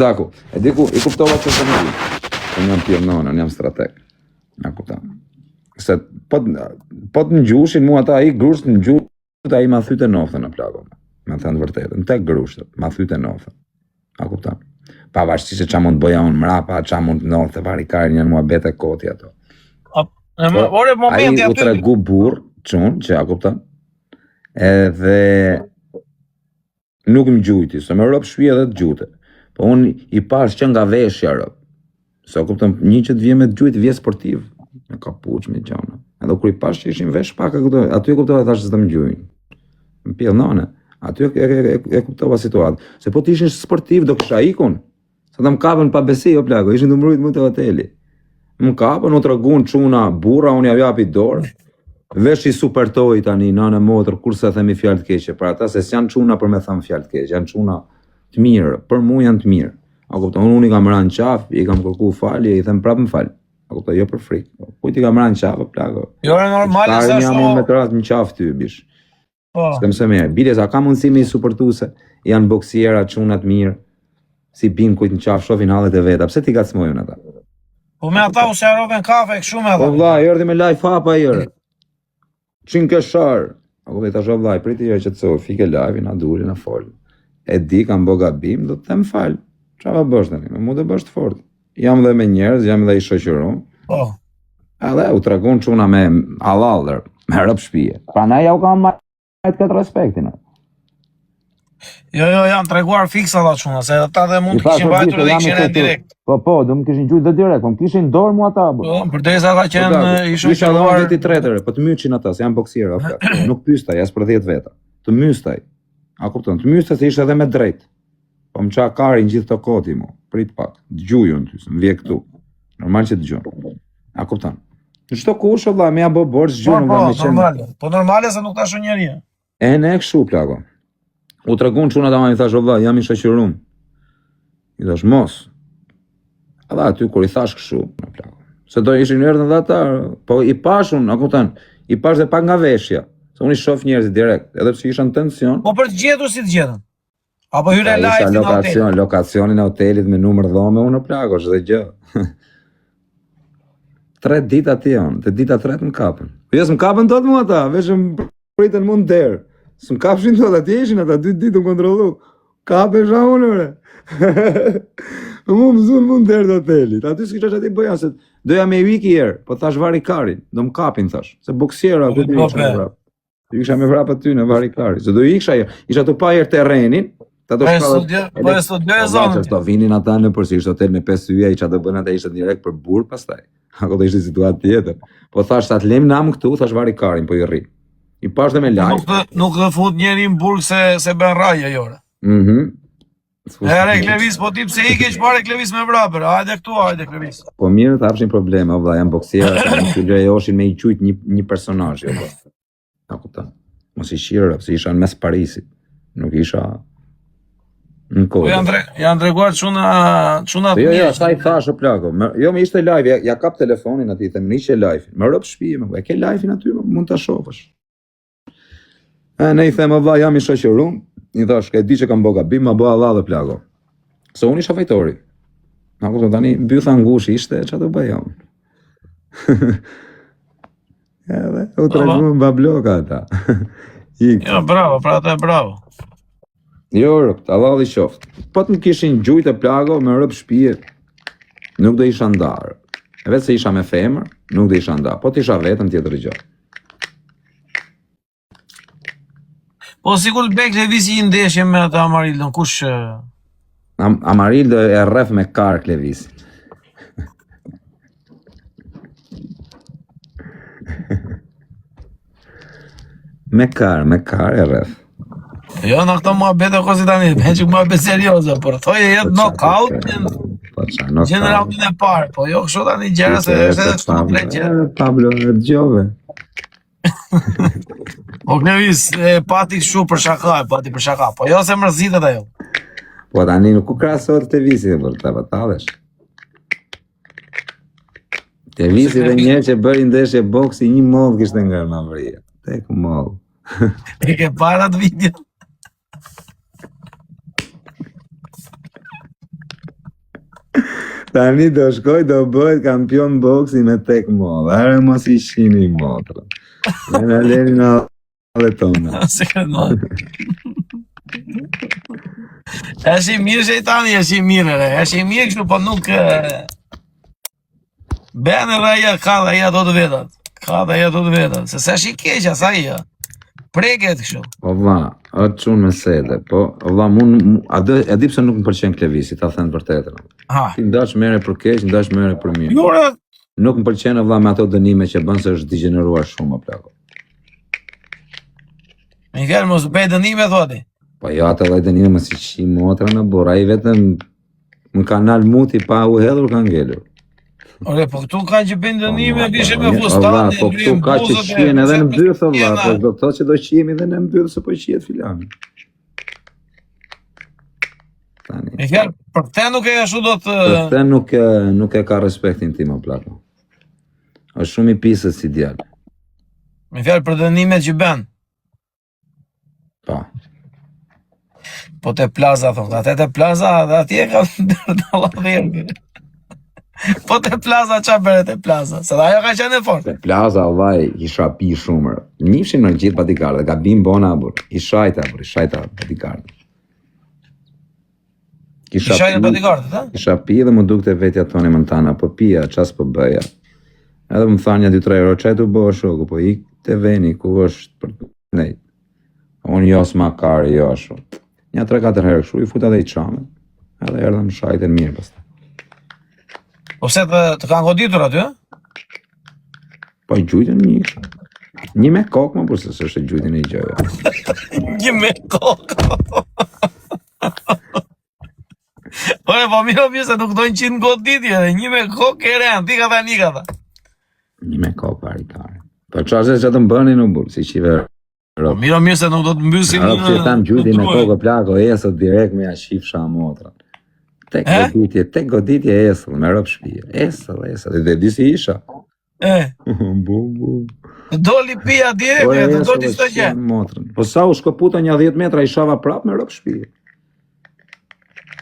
Daku, e diku, i kuptova që të më di. Unë jam pjernona, jam strateg. Ja kuptam. Se po të më gjushin mua ata, i grusht në gjush, ai ma thyte noftën në plako. Me thënë vërtetën, tek grushtët, ma thyte noftën. A kuptam. Pavarësisht se ç'a mund bëja unë mrapa, ç'a mund ndodhte varikarin janë muhabete koti ato. Ore momenti aty. Ai u tregu burr, çun, që a kupton. Edhe nuk më gjujti, se më rrop shtëpi edhe të gjute. Po unë i pash që nga veshja rrop. Se a kupton, një që të vjen me të gjujt vje sportiv, me kapuç, me gjana. Edhe kur i pash që ishin vesh pak, aty e kuptova thash se të më gjujnë. Më pjellnone. Aty e kuptova situatë. Se po të ishin sportiv do kisha ikun. Se të më kapën pa besi o plako, ishin të mbrujt mu të hoteli. Më kapën, u tregun çuna burra, unë ja japi dorë. Vesh i supertoi tani nanë motër kurse themi fjalë të keqe për ata se s'janë çuna për me thënë fjalë të keqe, janë çuna të mirë, për mua janë të mirë. A kupton, unë i kam rënë qaf, i kam kërku falje, i them prapë më fal. A kupton, jo për frikë. Kujt i kam rënë qaf, plako. Jo, normale se ashtu. Jam me trat në qaf ty bish. Po. S'kam se mirë. Bile sa ka mundësi me i supertuese, janë boksiera çuna të mirë. Si bin kujt në qaf, shohin hallet e veta. Pse ti gacmojun ata? Po me ata u sharoven kafe kështu me ata. Po vlla, erdhi me live hapa herë. Çin ke shar. Ako me tash vllai, priti jo që të thoj, fike live na duli na fol. E di kam bë gabim, do të them fal. Çfarë bësh tani? Më mund të bësh të fort. Jam dhe me njerëz, jam dhe i shoqëruar. Po. Edhe u tregon çuna me hallallër, me rrop shtëpie. Prandaj ja u kam marrë këtë respektin. Jo, janë treguar fiksa ata çuna, se ata dhe mund të kishin vajtur dhe kishin direkt. Po, do më kishin gjujtë direkt, po më kishin dorë mua ata. Po, përdesa ata qenë i shoqëruar. Isha 23, po të myçin ata, se janë boksiera ata. Nuk pyestaj as për 10 veta. Të mystaj. A kupton? Të mystaj se ishte edhe me drejt. Po më qa karin gjithë të koti mu. Prit pak. Dëgjuju në ty, më vje këtu. Normal që dëgjuju. A kupton? Në çdo kush valla më ja bë borxh gjurmë nga me normale. Po normale se nuk tash njerëj. E ne kështu plako. U tregon çuna ta më thash valla, jam i shoqëruar. I thash mos. Alla aty kur i thash kështu, plako. Se do ishin erdhën dhe ata, po i pashun, a kupton? I pash dhe pak nga veshja. Se unë i shoh njerëzit direkt, edhe pse isha në tension. Po për të gjetur si të gjetën. Apo hyre live në hotel. Lokacionin e hotelit me numër dhome unë plako, çdo gjë. 3 ditë aty janë, te dita 3 më kapën. Po jo s'm kapën dot mua ata, vetëm pritën mund der. S'm kapshin dot aty ishin ata 2 ditë u kontrollu. Kapesha unë ore. Më mëzun mund der do hotelit. Aty s'kisha çati bëja se doja me wiki herë, po thash vari karin, do më kapin thash. Se boksiera aty do isha me vrap. Do isha me vrap aty në vari karin. Se do isha të pa herë terrenin. Po e studioj zonën. Do vinin ata në përsi hotel me 5 yje, i çfarë do bën ata ishte direkt për burr pastaj. Ako do ishte situatë tjetër. Po thash sa të lem nam këtu, thash vari karin, po i rri. I pash dhe me lajë. Nuk dhe fut njeri në burg se bën rraje jore. Ere Klevis, po ti pse ike që pare Klevis me vrapër, hajde këtu, hajde Klevis. Po mirë të apshin probleme, vlla, janë boksiera, që lejoshin me i qujt një personazh, jo. A kupton. Mos i shirë, pse isha në mes Parisit. Nuk isha në kohë. Po janë treguar çuna të mirë. Jo, sa i thash o plako. Jo, më ishte live, ja kap telefonin aty, them niqe live. Më rrop shtëpi, më ke live-in aty, mund ta shohësh. Ne i them valla jam i shoqëruar. I thash, e di që kam bë gabim, ma bë Allah dhe plako. Se unë isha fajtori. Na kupton tani mbytha ngush ishte, çfarë do bëja unë? Edhe u treguam babloka ata. Jo, bravo, pra ata bravo. Jo, rëpt, Allah dhe qoftë. Po të më kishin gjujt e plako me rëp shpije, nuk do isha ndarë. E vetë se isha me femër, nuk do isha ndarë. Po të isha vetëm tjetër gjë. Po sikur të bek Levisi i ndeshje me ata Amarildon, kush... Amarildo e rref me kark Levisi. me kar e rref. Jo, në këto muhabete o kosi tani, me që muhabet serioze, por thoje jetë knockout në generalin e parë, po jo kështu tani gjera se është edhe kështu në plek gjera. Pablo, e djove. O Klevis, pati kështu për shaka, po jo se mërzitet ajo. Po tani nuk u krasot të visi, por të batalësh. Të visi dhe njerë që bëri ndeshje boksi, një mollë kishte nga në vrija. Tek mollë. E ke parat video? Tani do shkoj do bëhet kampion boksi me tek mollë. Are mos i shini motrën. Në leni në ale tona. Se këtë mollë. Eshi mirë shejtani, eshi mirë, eshi mirë kështu, po nuk... Bene raja ka dhe ja do të vetat. Se se shi keqa, sa i ja. Preket kështu. O vla, atë qunë me sede, po, o vla, e di pëse nuk më pëlqen Klevisi, ta thënë për tetërën. Ti ndash mere për keq, ndash mere për mirë. Jure! Nuk më pëlqen o vla me ato dënime që bënë se është digeneruar shumë, o plako. Mikael, mos bëj dënime, thoti? Po jo, atë dhe dënime më si qi motra në bora, i vetëm në kanal muti pa u hedhur ka ngellur. Ore, po këtu ka që bëjnë dënime, bishë me Valla, fustani, po këtu ka që shien edhe në mbyth, valla, po do të thotë që do qihemi edhe në mbyth se po qihet filani. Tani. Me fjalë, për te nuk e ashtu do të... Për te nuk e ka respektin tim o plako. Është shumë i pisët si djalë. Me fjalë për dënimet që bën. Pa. Po te plaza, thonë, atë te plaza, dhe atje ka dërdallaverë. Po te plaza, qa bere te plaza? Se dhe ajo ka qenë e fort. Te plaza, vaj, isha pi shumë. Njifshin në gjithë bodyguardë, gabim bona, bur. I shajta bodyguardë. Isha e bodyguardët, ha? Isha pi dhe më dukte vetja Tony Montana, po pia, qas po bëja. Edhe më thanja 2-3 euro, qaj të bëhë shoku, po ik të veni, ku është për të nejtë. Unë jo s'ma kari, jo ashtu. Një 3-4 herë kështu, i futa dhe i qame, edhe erdhe më shajten mirë pësta. Po pse të kanë goditur aty, ha? Po i gjujtën një. Një me kokë, më përse së është e gjujtën e i gjëja. Një me kokë. Ore, po mirë se nuk dojnë 100 goditje, dhe një me kokë e renë, ti ka tha një ka tha. Një me kokë pari kare. Po qase që të më bëni në burë, si qive. Po mirë se nuk do të mbysin në... Që tam gjujti me kokë plako, esët direkt me ja shifsha motra. Tek goditje esëll, me rëpë shpije. Esëll, dhe disi isha. Bu. Doli pia direkt, do t'i së gjë. Po sa u shkoputa një 10 metra, i shava prap me rëpë shpije.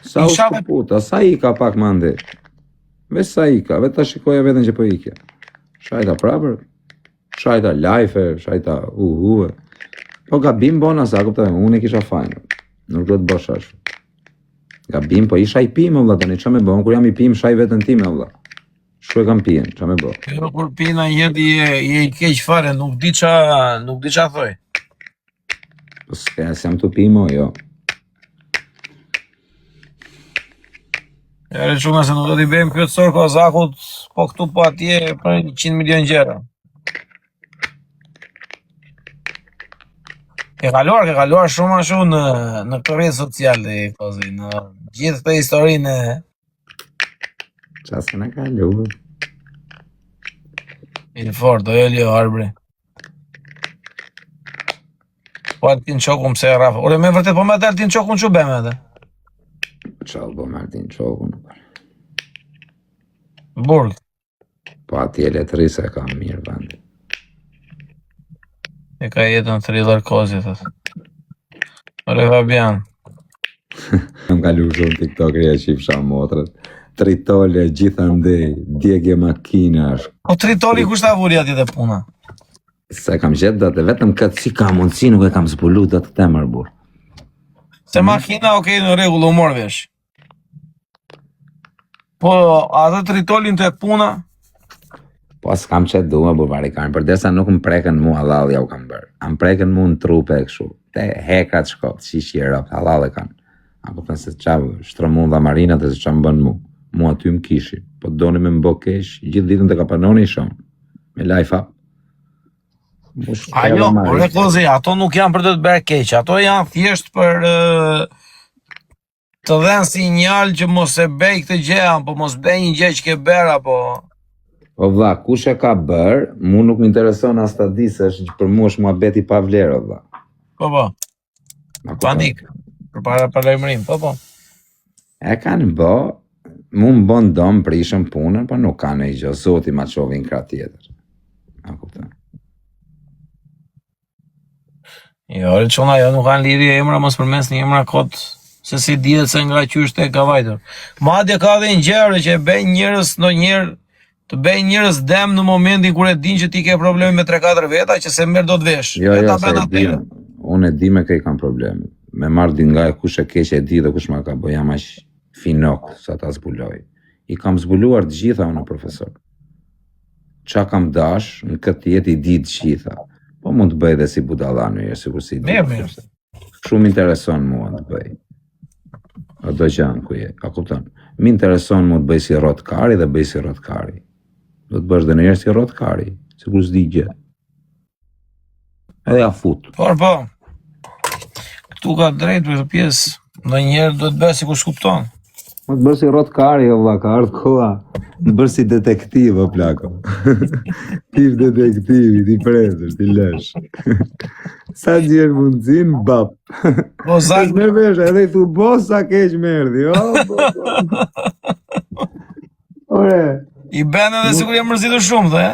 Sa u shkoputa, sa i ka pak mande. Ve sa i ka, ve ta shikoja vetën që po i kja. Shajta prapër, shajta lajfe, shajta uhuve. Po gabim bona sa, këpëta, unë e kisha fajnë. Nuk do të bësh ashtu. Gabim, po isha i pimë, vëlla, tani, qa me bo? Kur jam i pimë, shaj vetën time, vëlla. Shku e kam pijen, qa me bo? Jo, kur pina njëti je i keq fare, nuk di qa thoj. Po s'ke, jam të pimë, jo. Ere shumë se nuk do t'i bëjmë pjotësor ka zakut, po këtu po atje për 100 milion gjera. Ke kaluar shumë ashtu në këtë rrjetë sociale, në gjithë këtë historinë e... Qa se në kaluar? Il fort, do jo arbre. Po atë t'in qokun pse e rafa. Ore me vërtet po me atë t'in qokun që bëme edhe? Qa po me t'in qokun? Burg. Po atje letërisë e ka mirë vëndi. E ka jetën 30 kozit, thëtë. Ore Fabian. Më kalu shumë TikTok-ri e qifsha motrët. Tritole, gjithandej, djegje makinash. Po tritoli kushta vuri ati dhe puna? Se kam gjetë datë, vetëm këtë si ka mundësi nuk e kam zbulu datë të temër, bur. Se makina, okej, në regullë, u morë vesh. Po, atë tritolin të puna? Po s'kam qëtë duhe, bubarikarën, për desa nuk më preken mu halal ja u kam bërë. Am preken mu në trupe e këshu. Te hekrat shkop, qishi e rëpë, halal e kanë. Ako thënë se qa shtrëmun dhe marinat e se qa më bënë mu. Mu aty më kishi. Po doni me më bo kesh, gjithë ditën të kapanoni i shumë. Me life up. Ajo, ore kozi, ato nuk janë për të të bërë keq. Ato janë thjesht për të dhenë sinjal që mos e bej këtë gjean, po mos bej një gjë që ke bërë, apo... Po vla, kush e ka bërë, mu nuk më intereson as ta di se është për mu është mua beti pa vlerë, vla. Po. Panik, për para parlajmërim, po. E kanë bë, mu më bon dom për ishën punën, po nuk kanë e gjë, zoti ma qovin kra tjetër. A kuptën. Jo, qona, jo nuk kanë lidhje emra, mos përmes një emra kot, se si dihet se nga qysh te ka vajtur. Madje ka dhe një gjërë që e bëjnë njërës në njërë, të bëjnë njërës dem në momentin kur e din që ti ke probleme me 3-4 veta, që se mërë do të vesh. Jo, se e di, unë e di me kej kam probleme. Me marrë din nga e kush e keq e di dhe kush ma ka bo, jam ash finok sa ta zbuloj. I kam zbuluar të gjitha unë profesor. Qa kam dash, në këtë jetë i di të gjitha. Po mund të bëj dhe si budala në jeshtë, sikur si di. Mirë. Shumë intereson mua të bëj. O do gjanë ku je, a kupton. Mi intereson mua të bëj si rotkari dhe bëj si rotkari. Do të bësh dhe në jeshtë si rotkari, sikur s'di gjë. Edhe ja fut. Po. Këtu ka drejt për të pjesë, në njerë do të bëj si kur shkupton. Mos bërë si rot kari, o vlla, ka ardhë koha. Të bërë si detektiv, o plako. Tif detektivi, ti presër, ti lësh. Sa gjerë mundësin, bap. Po zak. Me vesh, edhe i thu, bo sa keq merdi, o, Ore. I ben edhe sikur jam mërzitur shumë, dhe,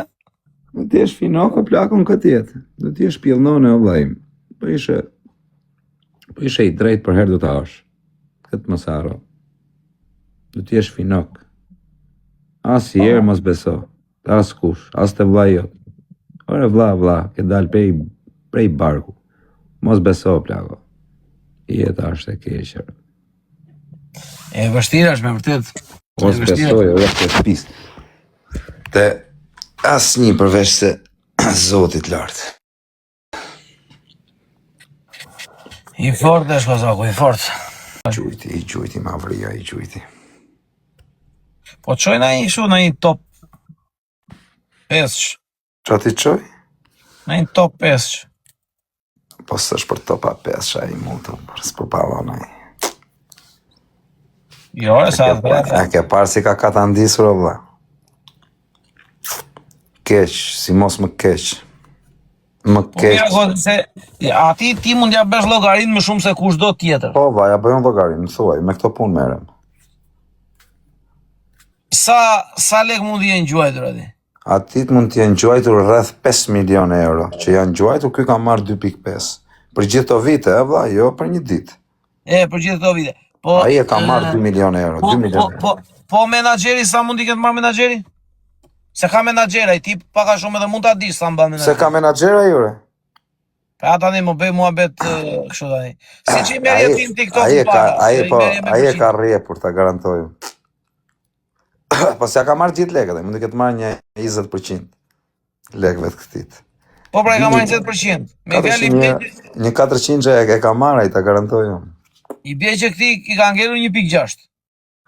Do t'jesh finoko plakon këtë jetë. Do t'jesh pjellnone, o vlajim. Po ishe i drejt për herë do t'a ash. Këtë mos haro. Do t'jesh finok. As i erë mos beso. As kush, as të vla jot. Ore vla, ke dal prej barku. Mos beso, plako. Jeta është e keqër. E vështira është me vërtet. Mos besoj, ore të pis. Te as një përveç se Zotit lartë. I fort është Kozaku, i fort. I gjujti, ma vria, i gjujti. Po qoj na i shu, na i top 5. Qa ti qoj? Na i top 5. Po së është për topa 5, qa i mutu, për së përpallon ai. Jo, e sa E ke parë si ka kata ndisur, o vla. Keq, si mos më keq. Më Po mira, keq. se ati ti mund ja bësh llogarin më shumë se kushdo tjetër. Po, vaj, ja bëjon llogarin, më thuaj, me këto punë merrem. Sa lek mund të jenë gjuajtur aty? Atit mund të jenë gjuajtur rreth 5 milion euro, që janë gjuajtur, ky ka marrë 2.5. Për gjithë to vite, e vlla, jo për një ditë. Për gjithë këto vite. Po Ai e ka marrë 2 milion euro, 2 milion euro. Po menaxheri sa mund i ketë marrë menaxheri? Se ka menaxher, ai tip pak a shumë edhe mund ta dish sa mban menaxher. Se ka menaxher ai ore. Pa tani më bëj muhabet kështu tani. Si që i merr jetim TikTok Ai e ka rrjepur, ta garantoj. Po s'ja ka marrë gjithë lekët, mund të ketë marrë një 20% lekëve të këtit. Po pra e ka marrë 20%. Me fjalë një 400 që e ka marrë ai, ta garantoj unë. I bie që këti i ka ngelur 1.6.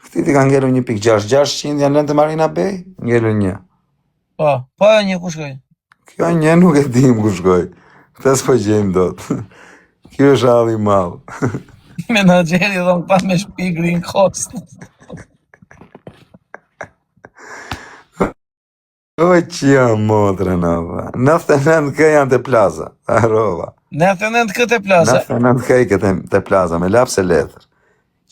Këti ti ka ngelur 1.6, 600 janë lënë të Marina Bay, ngelur 1. Po e një ku shkoj? Kjo një nuk e dim ku shkoj. Këtë s'po gjejmë dot. Kjo është halli i madh. Menaxheri dhon pa me shtëpi green cost. O që jam motre nava. 99 kë janë të plaza. Arova. 99 këtë plaza. 99 kë këtë të plaza me lapse letër.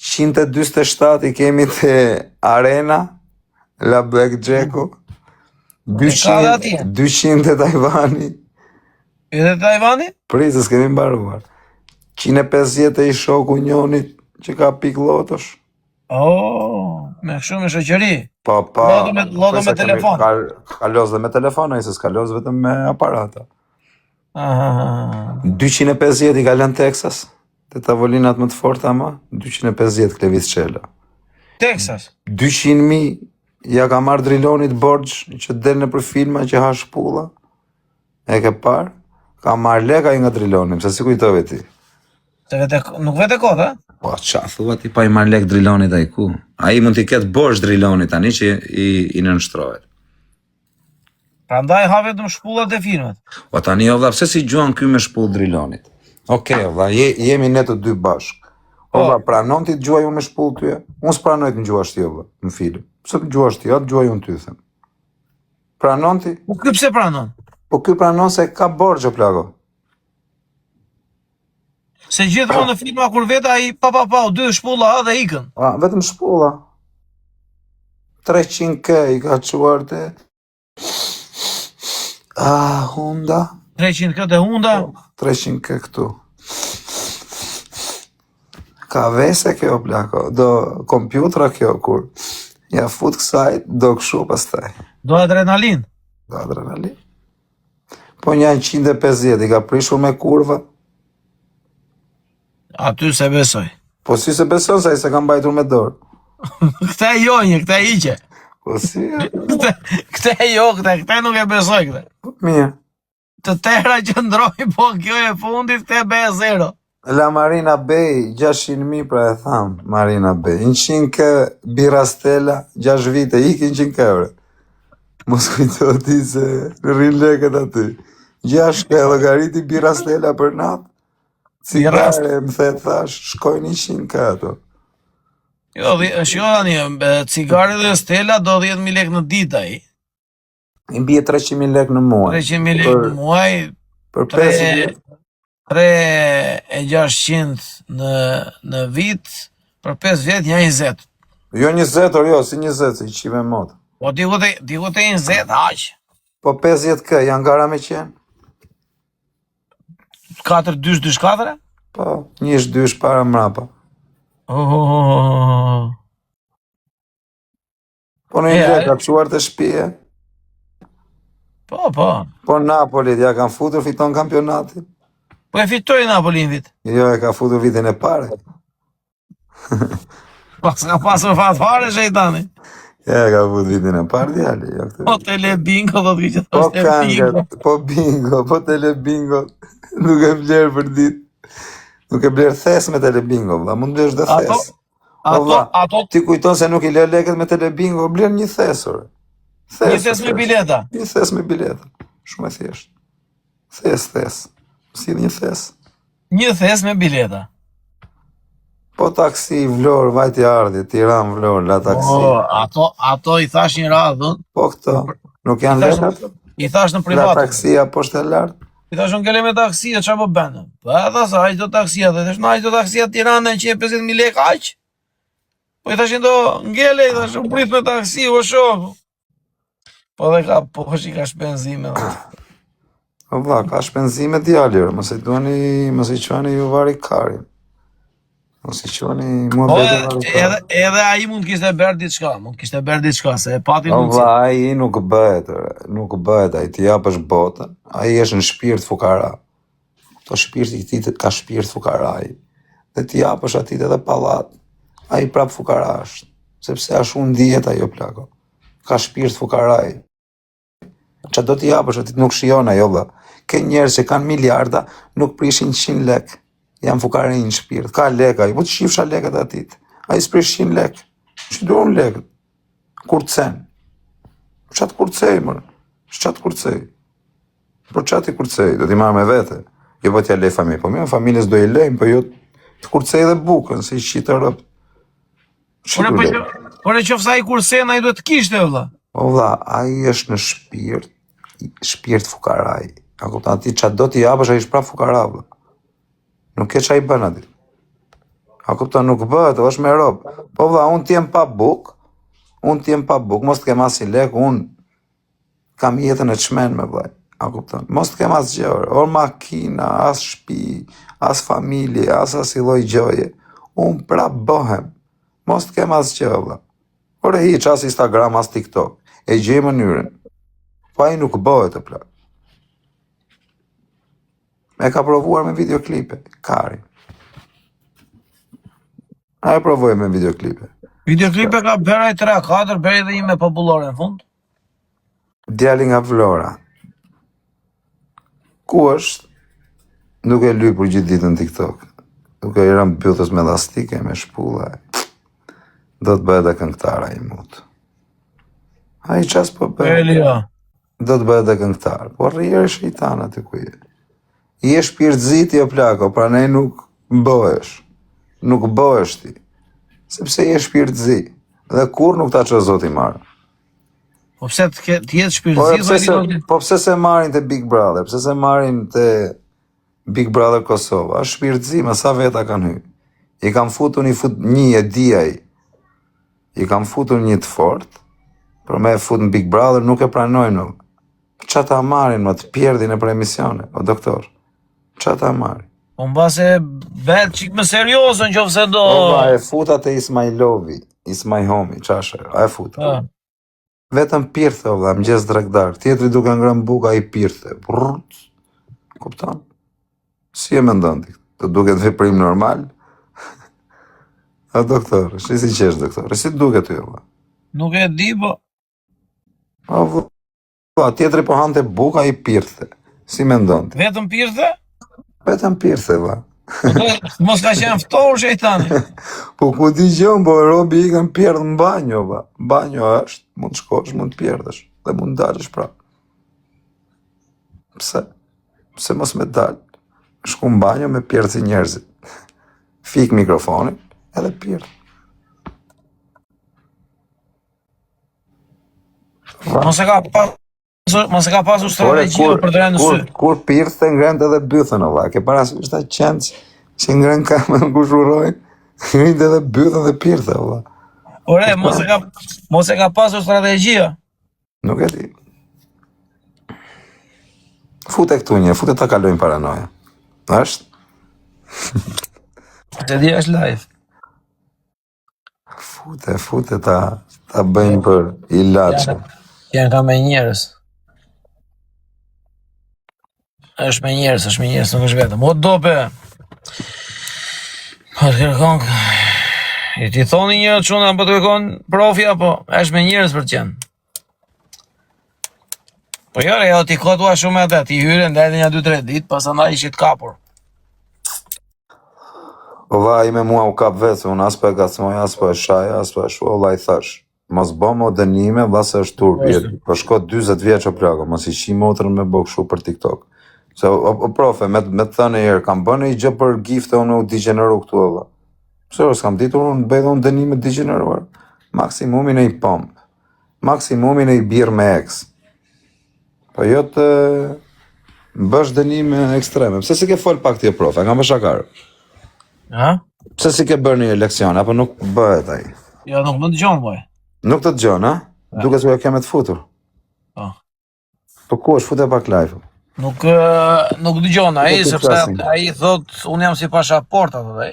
147 i kemi të Arena, La Blackjacku. 200 të Tajvani. Edhe Tajvani? Prisë, s'kemi mbaruar. 150 e i shoku njonit që ka pik lotosh. Me shumë me shoqëri. Po. Lodo me telefon. Ka lozë dhe me telefon, ai se s'ka lozë vetëm me aparata. 250 i ka lënë Texas. Te tavolinat më të forta ma, 250 Klevis Qela. Texas? 200.000 ja ka marrë Drilonit borxh që del në për filma që ha shpulla. E ke parë? Ka marrë leka i nga Driloni, pse si kujtove ti? Nuk vete kod, a? Po, qa thua ti pa i marrë lek Drilonit a i ku? A i mund t'i ketë borxh Drilonit tani që i nënshtrohet. Prandaj ha vetëm shpullat e filmat. Po tani o vlla, pse si gjuan ky me shpull Drilonit? Okej, vlla, jemi ne të dy bashk. O vlla, pranon ti të gjuaj unë me shpull tyje? Unë s'pranoj të më gjuash ti, o vlla, në film. Pse të gjuash ti, atë gjuaj unë ty, them. Pranon ti? Po ky pse pranon? Po ky pranon se ka borxh o plako. Se gjithmonë në filma kur vete ai dy shpulla dhe ikën. Vetëm shpulla. 300k i ka çuar te Honda. 300k te Honda. 300k këtu. Ka vese kjo plako, do kompjutra kjo kur ja fut kësaj, do këshu pastaj. Do adrenalin. Do adrenalin. Po një 150 i ka prishur me kurva. Aty se besoj. Po si se beson se ai se ka mbajtur me dorë. Këta e jonjë, këta e iqe. Po si? Këta e jo, këta nuk e besoj këta. Mirë. Të tëra që ndroj, po kjo e fundit, këta e be 0. La Marina Bay, 600.000 pra e tham, Marina Bay. 100k Birra Stella, 6 vite, iki 100k euro. Mos kujto ti se rrin lekët aty. 6k llogariti Birra Stella për natë. Cigare, më the thash, shkojnë 100k ato. Jo, shiko tani, cigare dhe Stella do 10.000 lekë në ditë ai. I bie 300.000 lekë në muaj. 300.000 lekë në muaj, Për 5 vjet. 3.600 në vit, për 5 vjet ja 20. Jo 20, jo, si 20, si qive mot. Po diku te 20, aq. Po 50 kë, janë gara me qenë? 4-2-4? Po, njësh dysh para mrapa. Oh. Po në një ka quar të shpije. Po. Po Napolit ja kanë futur, fiton kampionatin. Po e fitoi Napoli në vit. Jo, e ka futur vitin e pare. Pas ka pasur fat fare shejtani. Ja, ka futur vitin e pare, djali. Jo, Po tele bingo do të gjithë po është kanget, po bingo, po tele bingo. Nuk e vlerë për dit. Nuk e vlerë thes me tele bingo, vla, mund blesh dhe thes. Ato Ti kujton se nuk i le leket me tele bingo, blerë një thesur. një thes me bileta. Një thes me bileta. Shumë e thjesht. Thes. Si një thes. Një thes me bileta. Po taksi, Vlorë, vajti ardhi, Tiranë, Vlorë, la taksi. Ato i thash një radhën. Po këto, nuk janë lekat? I thash në La privat. taksia poshtë e lartë? I thash unë kele me taksia, çfarë po bën? Po e tha sa aq do taksia, dhe thash na aq do taksia Tiranë 150.000 lekë aq. Po i thashin do ngele, i thash u prit me taksi, o shoh. Po dhe ka poshtë ka shpenzime. O vlla, ka shpenzime djalë, mos i quani ju vari karin. Mos i quani mua Po bete vari karin. edhe ai mund kishte bërë diçka, se e pati O mundsi. vlla, ai nuk bëhet, ai ti japësh botën, ai është në shpirt fukara. To shpirti i tij ka shpirt fukaraj. Dhe ti japësh atit edhe pallat, ai prap fukara është, sepse ashtu ndihet ajo plako. Ka shpirt fukaraj. Qa do t'i japësh atit nuk shijon ajo vlla. Ke njerëz që kanë miliarda, nuk prishin 100 lek. Janë fukarej në shpirt. Ka lek ai, po të shifsha lekët atit. Ai s'prish 100 lek. Që duon lekët? Kurcen. Qatë kurcej, mërë? Qatë kurcej? Po qatë i kurcej? Do t'i marrë me vete. Jo po t'ja lej familje. Po me familjes do i lejmë, po jo të kurcej dhe bukën, se i shqitë rëpë. Por e qofsa ai kursen, ai duhet të kishte vlla. O vlla, ai është në shpirt fukaraj. A kupton ti çfarë do t'i japësh ai është prap fukara vlla. Nuk ke çaj bën aty. A kupton nuk bëhet, është me rob. Po vlla, unë t'jem pa buk, mos t'kem as një lek, unë kam jetën e çmenme vllai. A kupton? Mos t'kem as gjë, or makina, as shtëpi, as familje, as asnjë lloj gjoje. Unë prap bëhem. Mos t'kem as gjë vlla. Ore hiq as Instagram, as TikTok. E gjej mënyrën. Po ai nuk bëhet të plak. E ka provuar me videoklipe, Kari. A e provoj me videoklipe. Videoklipe ka bërë 3-4, bërë edhe një me popullore në fund. Djali nga Vlora. Ku është? Duke lypur gjithë ditën TikTok. Duke i rënë pyetës me elastike, me shpulla. Do të bëhet e këngëtar ai mut. Ai ças po bëhet. Do të bëhet e këngëtar. Po rrjerë shejtan aty ku je. Je shpirtëzit jo plako, pranej nuk bëhesh. Nuk bëhesh ti. Sepse je shpirtëzi. Dhe kur nuk ta ço Zoti marr. Po pse të jetë shpirtëzi? Po pse se marrin te Big Brother? Pse se marrin te Big Brother Kosova? Është shpirtëzi, më sa veta kanë hyrë. I kam futur një e di ai. I kam futur një të fort, për me e fut në Big Brother nuk e pranojnë. Qa ta marrin, më të pjerdin e për emisione, o doktor? Qa ta marrin? Po mbase bet qik më seriozën që ofse do... O e futa te Ismailovi, Ismaihomi, qashe, a e futa. Vetëm pirthe, o më gjes drektar, tjetri duke ngrën buka i pirthe. Kupton? Si e mendon ti? Të duket veprim normal? A doktor, si qesh doktor, si duket ty valla? Nuk e di, po. A valla, tjetri po hante buka i pirthe. Si mendon ti? Vetëm pirthe? Vetëm pirthe, valla. Mos ka qenë ftohur shejtani. Po ku di gjën, po robi i kanë pjerdh në banjo, valla. Banjo është, mund të shkosh, mund të pjerdhësh, dhe mund të dalësh prap. Pse? Pse mos me dal? Shku në banjo me pjerdh si njerëzit. Fik mikrofonin, edhe pjerdh. Mos e ka pasur strategji për të rënë në sy. Kur pirthe ngrente edhe bythën, valla. Ke parasysh ta qenë që ngren kamën ku shurojnë, ngrente edhe bythën dhe pirthe, valla. Ore, mos e ka pasur strategjia. Nuk e di. Fute këtu fute ta kalojnë paranoja. Është? Te di është live. Fute ta bëjnë për ilaçe. Janë ka me njerës. është me njerës, nuk është vetëm. O dope! Po të kërkon... I ti thoni një çuna po të kërkon profi apo është me njerës për të qenë. Po jore, jo ti kotua shumë atë, ti hyre ndajtë një 2-3 ditë, pasandaj ishit kapur. O va, i me mua u kap vetë, unë as për e gacmoj, as për e shaj, as për e shu, o la i thash. Mos bo mo dënime, vla se është turp, po shko 20 vjeç o plako, mos i shi motrën me bo këshu për TikTok. Se, o profe, me të thënë e herë, kam bënë i gjë për gifte, unë u digeneru këtu, o va. Pse, s'kam ditur, unë bëjdo unë dënime digeneruar. Maksimumin e i pomp, maksimumin e i birë me ex. Po jo të bësh dënime ekstreme. Pse si ke fol pak tje profe, kam bëshakarë. Ha? Pse si ke bërë një leksion, apo nuk bëhet ai? Jo, nuk më dëgjon, boj. Nuk të dëgjon, ha? Duke s'u e keme të futur. Po ku është, fute pak live. Nuk dëgjon, sepse ai thot, unë jam si pasaport ato dhe.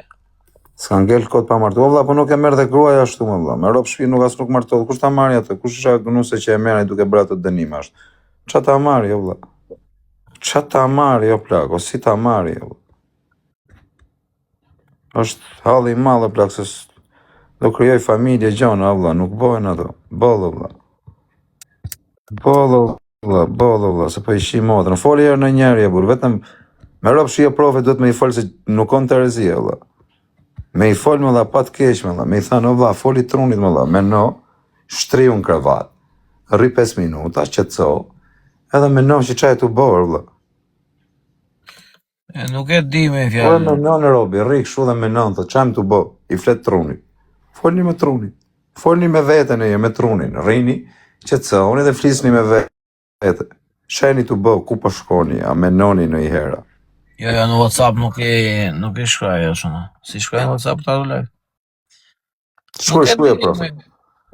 S'ka ngel kod pa martu, valla, po nuk e merr dhe gruaja ashtu më valla. Me rob shtëpi nuk martohet. Kush ta marrë atë? Kush është gënuese që e merr ai duke bërë ato dënime ashtu? Ç'a ta marrë, jo valla. Ç'a ta marrë, jo plako, si ta marrë, jo. Është halli i madh plak se do krijoj familje gjona, valla, nuk bëhen ato. Bollo, valla. Bollo, se po i shi motrën. Foli herë në njerë, bur, vetëm me rob shije profe duhet me i fol se nuk kon të rezie, valla. Me i fol me dha pat keq me dha, me i thanë, o vlla, foli trunit me dha, me no, shtriu në kravat, rri 5 minuta, qetso, edhe me no që qaj t'u bërë, vlla. Nuk e di me fjallë. Po me no në robi, rri këshu dhe me no, thë qajmë t'u bërë, i flet trunit. Folni me trunit, folni me vetën e me trunin, rrini, qetsoni dhe flisni me vete. Shajni t'u bërë, ku po shkoni, a me noni në i hera. Jo, në WhatsApp nuk i shkraj, shumë. Si shkraj në WhatsApp të adu live? Shkruaj, profe.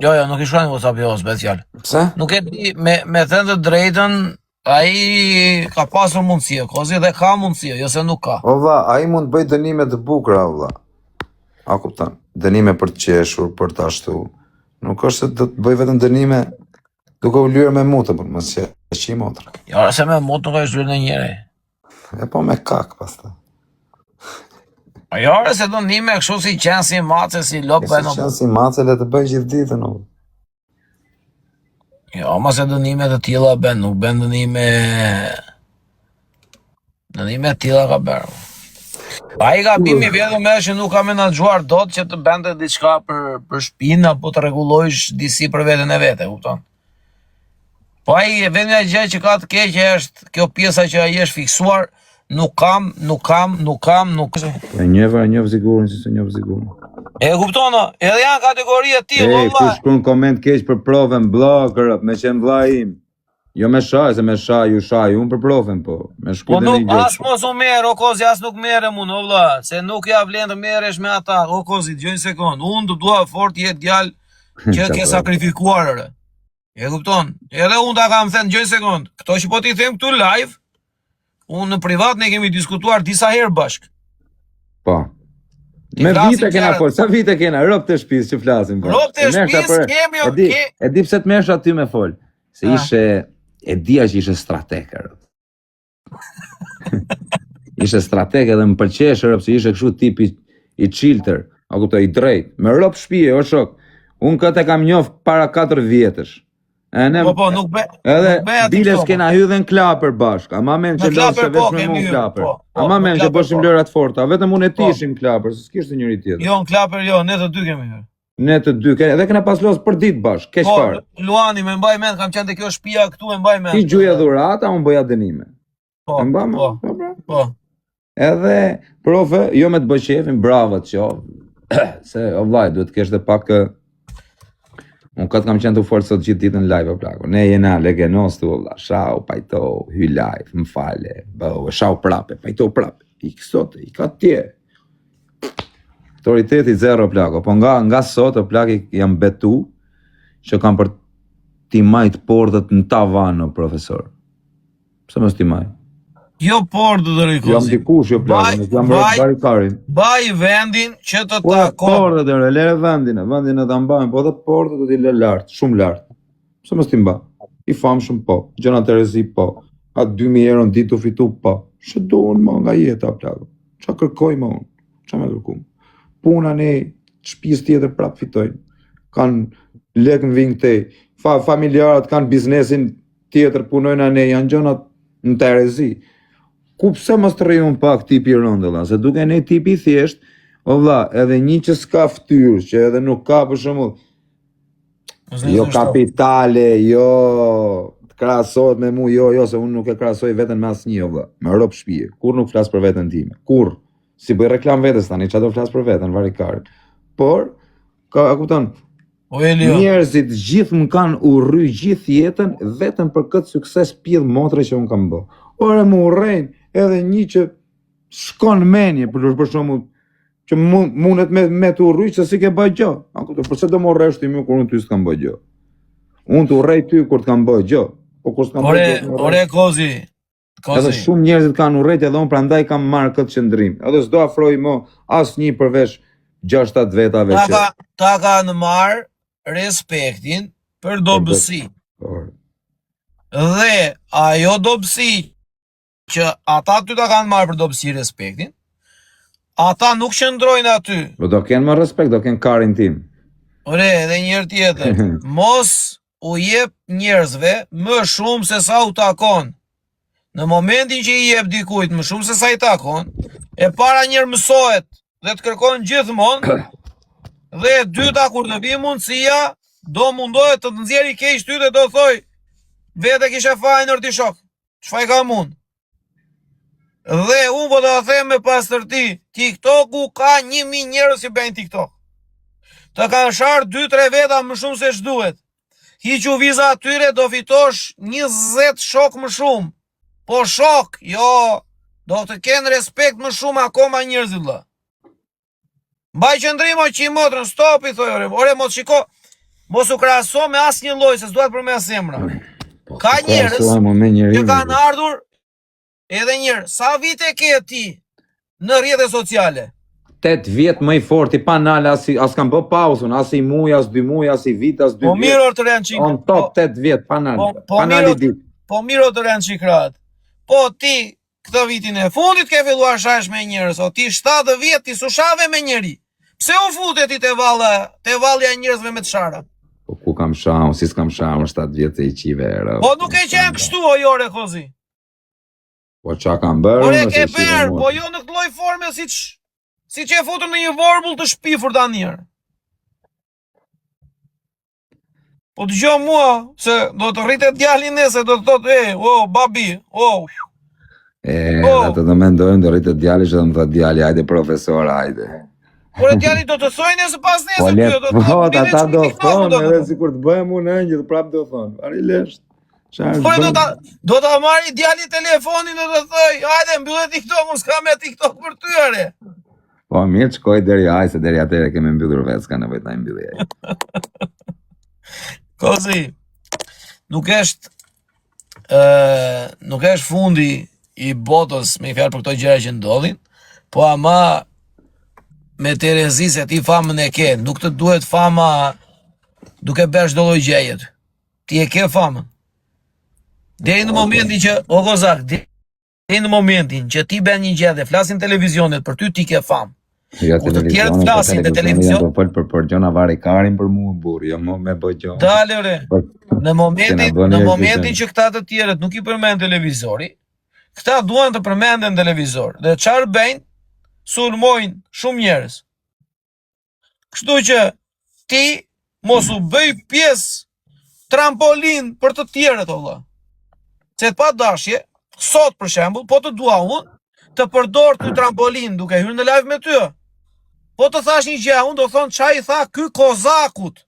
Jo, nuk i shkraj në WhatsApp, jo, special. Pse? Nuk e di, me thënë të drejtën, ai ka pasur mundësia, kozi dhe ka mundësia, jo se nuk ka. O vlla, ai mund bëj dënime të bukura, vlla. A kupton? Dënime për të qeshur, për të ashtu. Nuk është se do të bëj vetëm dënime duke u lyer me mutë, por mos e shi motra. Jo, se me mutë nuk është lyer në njëri. E po me kak pastaj. A jo, se do nime kështu si qenë si mace, si lopë. Si qenë si mace, le të bëj gjithë ditën, o. Jo, ma se dënime të tilla ben, nuk ben dënime... Dënime të tilla ka bërë. Pa i gabimi vetëm me që nuk ka menaxhuar dot që të bente diçka për shtëpinë apo të rregullojsh disi për veten e vete, kupton? Po ai vetëm ajo gjë që ka të keqe është kjo pjesa që ai është fiksuar, nuk kam. E njeh sigurin si se njeh sigurin. E kupton, edhe janë kategori të tillë, valla. Kush shkruan koment keq për provën blogger, me qenë vlla im. Jo me shaj, se me shaj, unë për provën, po. Me shkruan një gjë. Po nuk as mos u merr, o kozi as nuk merrem unë, o vlla, se nuk ja vlen të merresh me ata, o kozi, dëgjoj një sekond. Unë do dua fort jetë djalë që ke sakrifikuar ore. E kupton? Edhe unë ta kam thënë dëgjoj një sekond. Kto që po ti them këtu live, unë në privat ne kemi diskutuar disa herë bashk. Po. Me vite kena fol, sa vite kena, rob të shtëpisë që flasim. Rob të shtëpisë kemi o ke. E di pse të merresh aty me fol. Se ishe e dija që ishe strateg. Ishe strateg edhe më pëlqesh rob se ishe kështu tip i chilter, a kuptoj, i drejt. Me rob shtëpie o shok. Unë këtë kam njoh para 4 vjetësh. Po, nuk be. Edhe biles kena hyrë në klapër bashk. Ama men që lëshë veç me mu në klapër. Ama men që boshim lërat forta. Vetëm unë e ti ishim klapër, se s'kishte njëri tjetër. Jo, në klapër jo, ne të dy kemi hyrë. Ne të dy, edhe kena pas losë për ditë bashk, keq fare. Po, Luani, me mbaj mend, kam qenë te kjo shtëpia këtu, me mbaj mend. Ti gjuja dhurata, unë bëja dënime. Po. Edhe, profe, jo me të bëj qefin, bravo të qofë. Se, o vlaj, duhet të kesh dhe pak Unë këtë kam qenë të fortë sot gjithë ditën live o plako. Ne jena legenos të vëlla, shau, pajto, hy live, më fale, bëu, shau prape, pajto prape, i kësot, i ka tje. Autoriteti zero plako, po nga sot o plak jam betu që kam për ti majt portët në tavan o profesor. Pse mos ti maj? Jo portë të rikozi. Jam dikush jo plako, jam barikarin. Baj vendin që të Po takon. portët e lere vendin e ta mbajnë, po dhe portët do t'i lë lartë, shumë lartë. Pse mos ti mba? I famshëm po, Gjona Terezi po, a 2000 euro në ditë u fitu po. Ç'o duan më nga jeta plako? Ç'a kërkoj më unë? Ç'a më kërkum? Puna ne shtëpis tjetër prap fitojnë. Kanë lek në ving te. Familjarët kanë biznesin tjetër, punojnë ne, janë gjonat në Terezi. Ku pse mos të rriun pak tipi rëndëlla, se duke ne tipi thjesht, o vlla, edhe një që s'ka ftyrë, që edhe nuk ka për shembull, jo kapitale, jo të krahasohet me mu, jo, se unë nuk e krahasoj veten me asnjë, o vlla, me rob shtëpie, kur nuk flas për veten time, kur, si bëj reklam vetes tani, çfarë do flas për veten, varikarin. Por, a kupton, njerëzit gjithë më kanë urry gjithë jetën vetëm për këtë sukses pjedh motre që unë kam bë. Ore më urrejnë edhe një që shkon menje, për shembull, që mundet me të urry që si ke bëj gjë. A kupton, përse do më urresh ti më kur unë ty s'kam bëj gjë? Unë të urrej ty kur t'kam bëj gjë. Po kur s'kam bëj gjë. Ore kozi. Edhe shumë njerëzit kanë urrejt edhe unë prandaj kam marrë këtë qëndrim. Edhe s'do afroj më asnjë përveç 6-7 vetave që ta kanë marrë respektin për dobësi. Dhe ajo dobësi që ata ty ta kanë marrë për dobësi respektin, ata nuk qëndrojnë aty. Po do kenë më respekt, do kenë karin tim. Ore, edhe njërë tjetër, mos u jep njerëzve më shumë se sa u takon. Në momentin që i jep dikujt më shumë se sa i takon, e para njërë mësohet dhe të kërkon gjithmonë, dhe e dyta kur të vi mundësia, do mundohet të të nxjerrë keq ty dhe do thoj, vete kisha fajnër ti shok, çfarë kam unë? Dhe unë po të them me pastërti, TikToku ka 1000 njerëz që bëjnë TikTok. Të kanë sharë 2-3 veta më shumë se ç'duhet. Hiqu viza atyre do fitosh 20 shok më shumë. Po shok, jo, do të kenë respekt më shumë akoma njerëzit vëlla. Mbaj qëndrim o që i motrën, stop i thoj, ore mos shiko, mos u krahaso me asnjë lloj se s'duhet për me asemra. Ka njerëz që kanë ardhur. Edhe njërë, sa vite ke ti në rrjetet sociale? 8 vjet më i forti, pa nalë, as kam bë pauzën, as i muj, as 2 muj, as i vit, as 2 vjet. Po mirë të rënë qikë. On top 8 vjet, pa nalë, pa nalë i dit. Po mirë të rënë qikrat. Po ti, këtë vitin e fundit ke filluar shash me njërës, o ti 7 vjet ti sushave me njëri. Pse u futet ti te valja njërësve me të shara? Po ku kam shamë, si s'kam shamë 7 vjet e i qive era. Po nuk e qenë kështu o jore kozi. Po qa kam bërë? Ore ke bërë, po jo në këtë lloj forme si që e futur në një vorbull të shpifur ta njerë. Po të gjo mua, se do të rritet djali nese, do të thotë, babi, Ato të mendojnë, do rritet djali që do më thot djali, ajde profesor, ajde. Por e djali do të thojnë nëse pas nese, po ata do thonë, edhe si kur të bëhem unë engjë, prap do thonë, ari lesht. Po do ta marri djali telefonin dhe do thoj, hajde mbyllë TikTok, unë s'ka me TikTok për ty ere. Po mirë qkoj deri aj, se deri atere keme mbyllur vetë, s'ka nevojt na mbylli aj. Kozi, nuk është fundi i botës me i fjalë për këto gjëra që ndodhin, po ama me Terezi se ti famën e ke, nuk të duhet fama duke bërë çdo lloj gjëje. Ti e ke famën. Deri në momentin që, o Kozak, deri në momentin që ti bën një gjë dhe flasin televizionet për ty, ti ke famë. Kur të tjerët flasin te televizion, po fol për gjona varikarin për mua burr, jo më me bëj gjë. Dale ore. Në momentin që këta të tjerët nuk i përmend televizori, këta duan të përmenden televizor. Dhe çfarë bëjnë? Sulmojnë shumë njerëz. Kështu që ti mos u bëj pjesë trampolin për të tjerët o vëlla. Se të pa dashje, sot për shembull, po të dua unë të përdor të trampolin duke hyrë në live me ty. Po të thash një gjë, unë do thonë çaj i tha ky Kozakut.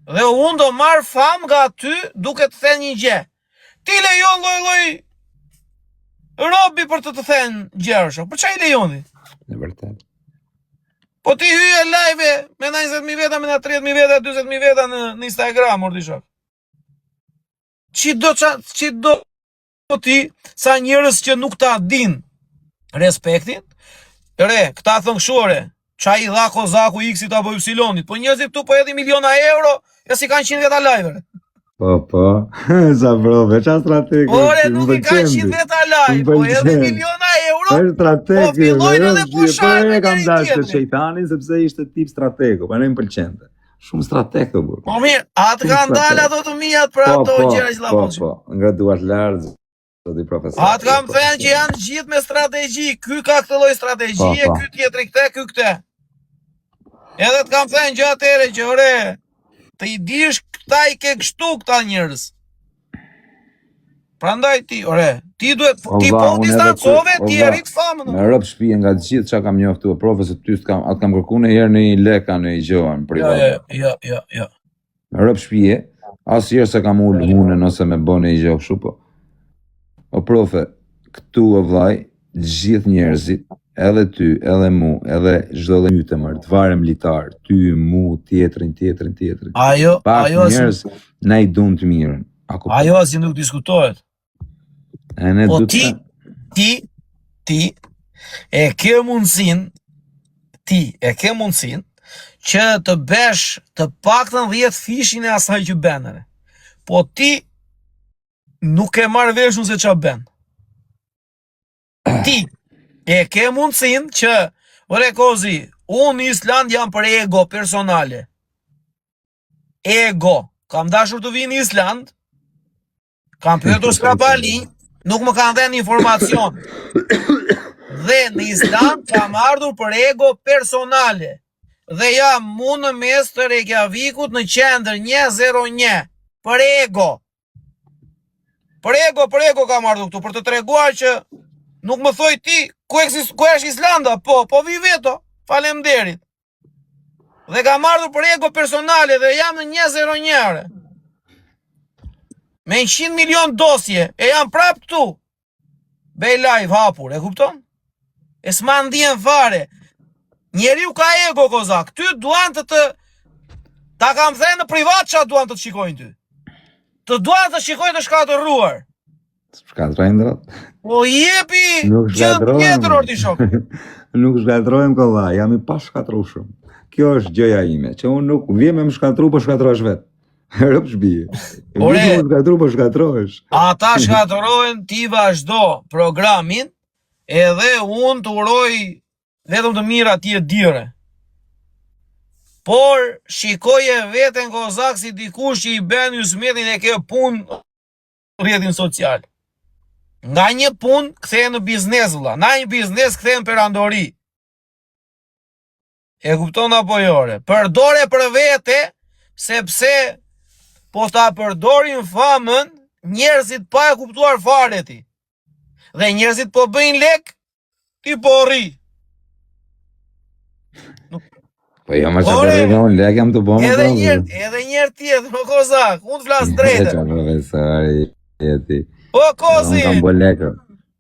Dhe unë do marr fam nga ty duke të thënë një gjë. Ti lejon lloj robi për të thënë gjëra. Për çfarë i lejoni? Në vërtet. Po ti hyje live me 20.000 veta, me 30.000 veta, 40.000 veta në Instagram, ordi shok. Që do ti sa njerëz që nuk ta din respektin? Këta thon këshore, çai I dha Kozaku X-it apo Y-it, po njerëzit këtu po hedhin miliona euro, ja si kanë 100 veta live. Po. Sa prove, çfarë strategi? Ore, nuk I kanë 100 veta live, po hedhin miliona euro. Është strateg. Po fillojnë edhe po shajnë. Kam dashur shejtanin sepse ishte tip strategu, po ne më pëlqente. Shumë strateg të burr. Po mirë, atë kanë dalë ato të mijat për ato gjëra që la Po, ngaduar lart zoti profesor. Atë kam thënë që janë gjithë me strategji, ky ka këtë lloj strategjie, ky tjetri këtë, ky këtë. Edhe të kam thënë gjë atëre që ore, të I dish këta I ke kështu këta njerëz. Prandaj ti, ti duhet ti po distancove, ti e rrit famën. Me rrop shtëpi nga të gjithë çka kam njoftu, profesor ty atë kam kërkuar një herë në një leka në një gjë në privat. Jo. Me rrop shtëpi, asnjëherë se kam ul munën ose me bën një gjë kështu po. O profe, këtu o vllai, gjithë njerëzit, edhe ty, edhe mu, edhe çdo lloj myte më, të varem litar, ty, mu, tjetrin. Ajo njerëz na I duan të mirën. Ajo asgjë nuk diskutohet. Po ti e ke mundësin që të besh të paktën 10 fishin e asaj që benere. Po ti nuk e marrë veshun se qa ben. Ti e ke mundësin që kozi, unë Island jam për ego personale. Ego. Kam dashur të vi në Island, kam pyetur Skrapali, nuk më kanë dhënë informacion. Dhe në Island kam ardhur për ego personale. Dhe jam unë në mes të Reykjavikut në qendër 101. Për ego. Për ego kam ardhur këtu, për të treguar që nuk më thoj ti, ku është Islanda? Po vi veto, faleminderit. Dhe kam ardhur për ego personale dhe jam në 101. Me 100 milion dosje, e jam prap këtu. Bej live hapur, e kupton? E s'ma ndjen fare. Njeriu ka ego, Kozak. Ty duan të ta kam thënë në privat qa duan të shikojnë ty. Të duan të shikojnë të shkatërruar. Shkatërrojnë drat? Po jepi që tjetër orti shok. Nuk shkatërrojmë kolla, jam I pa shkatrushëm. Kjo është gjëja ime, që unë nuk vjem me më shkatru, po shkatruash vetë. Rëp shbije. Shkatru, po shkatrohesh. Ata shkatërojnë, ti vazhdo programin, edhe unë të uroj vetëm të mira ti e dire. Por shikoje veten Kozak si dikush që I ben Jusmetin e ke pun rrjetin social. Nga një pun kthehen në biznes vlla, nga një biznes kthehen perandori. E kupton apo jore? Përdore për vete, sepse po ta përdorin famën, njerëzit pa e kuptuar fare ti. Dhe njerëzit po bëjnë lek, ti po rri. Po jo, ma që të rri, unë lek jam të bëmë. Edhe njerë tjetë, në Kozak, unë të flasë drejtë. Qa profesori, jeti. Po Kozi, Unë kam bo lekër.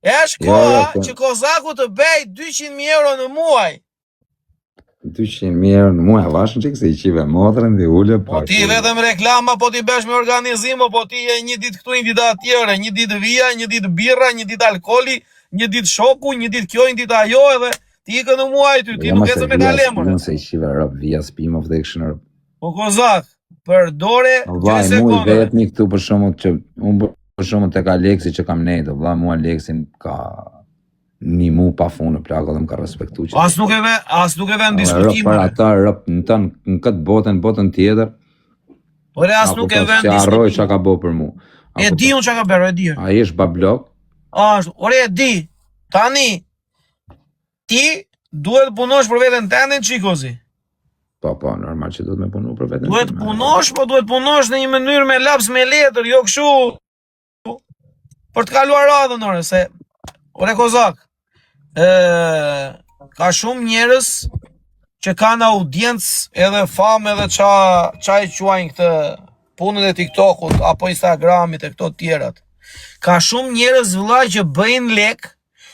e shkoa që Kozaku të bej 200.000 euro në muaj. 200.000 euro në muaj, vashën që këse I qive motrën dhe ullë Po ti vetëm reklama, po ti besh me organizim, po ti e një dit këtu, një dit atjere, një dit vija, një dit birra, një dit alkoli, një dit shoku, një dit kjo, një dit ajo, edhe ti I në muaj ty, ti nuk e se me kalemër. Nëse I qive rëp, vija spim of the action rëp. Po Kozak, përdore 2 sekonde. Mu I vetë një këtu për shumë që, unë për shumë të ka Aleksi që kam nejtë, vla mu Aleksin ka një mu pa funë në plaka dhe më ka respektu që... As nuk e ven diskutime. Për ata rëp në këtë botën tjetër, por as nuk e ven diskutime. Që arroj që ka bo për mu. E di unë që ka bero, e di. A I është bablok? Ore e di, tani, ti duhet punosh për veten tënde Çikozi. Po, normal që duhet me punu për veten. Duhet punosh, po duhet punosh në një mënyrë me laps me letër, jo kështu për të kaluar radhën, ore, se ore Kozak, ka shumë njerëz që kanë audiencë edhe famë edhe qa e quajnë këtë punën e TikTokut apo Instagramit e këto tjerat. Ka shumë njerëz vëllai që bëjnë lek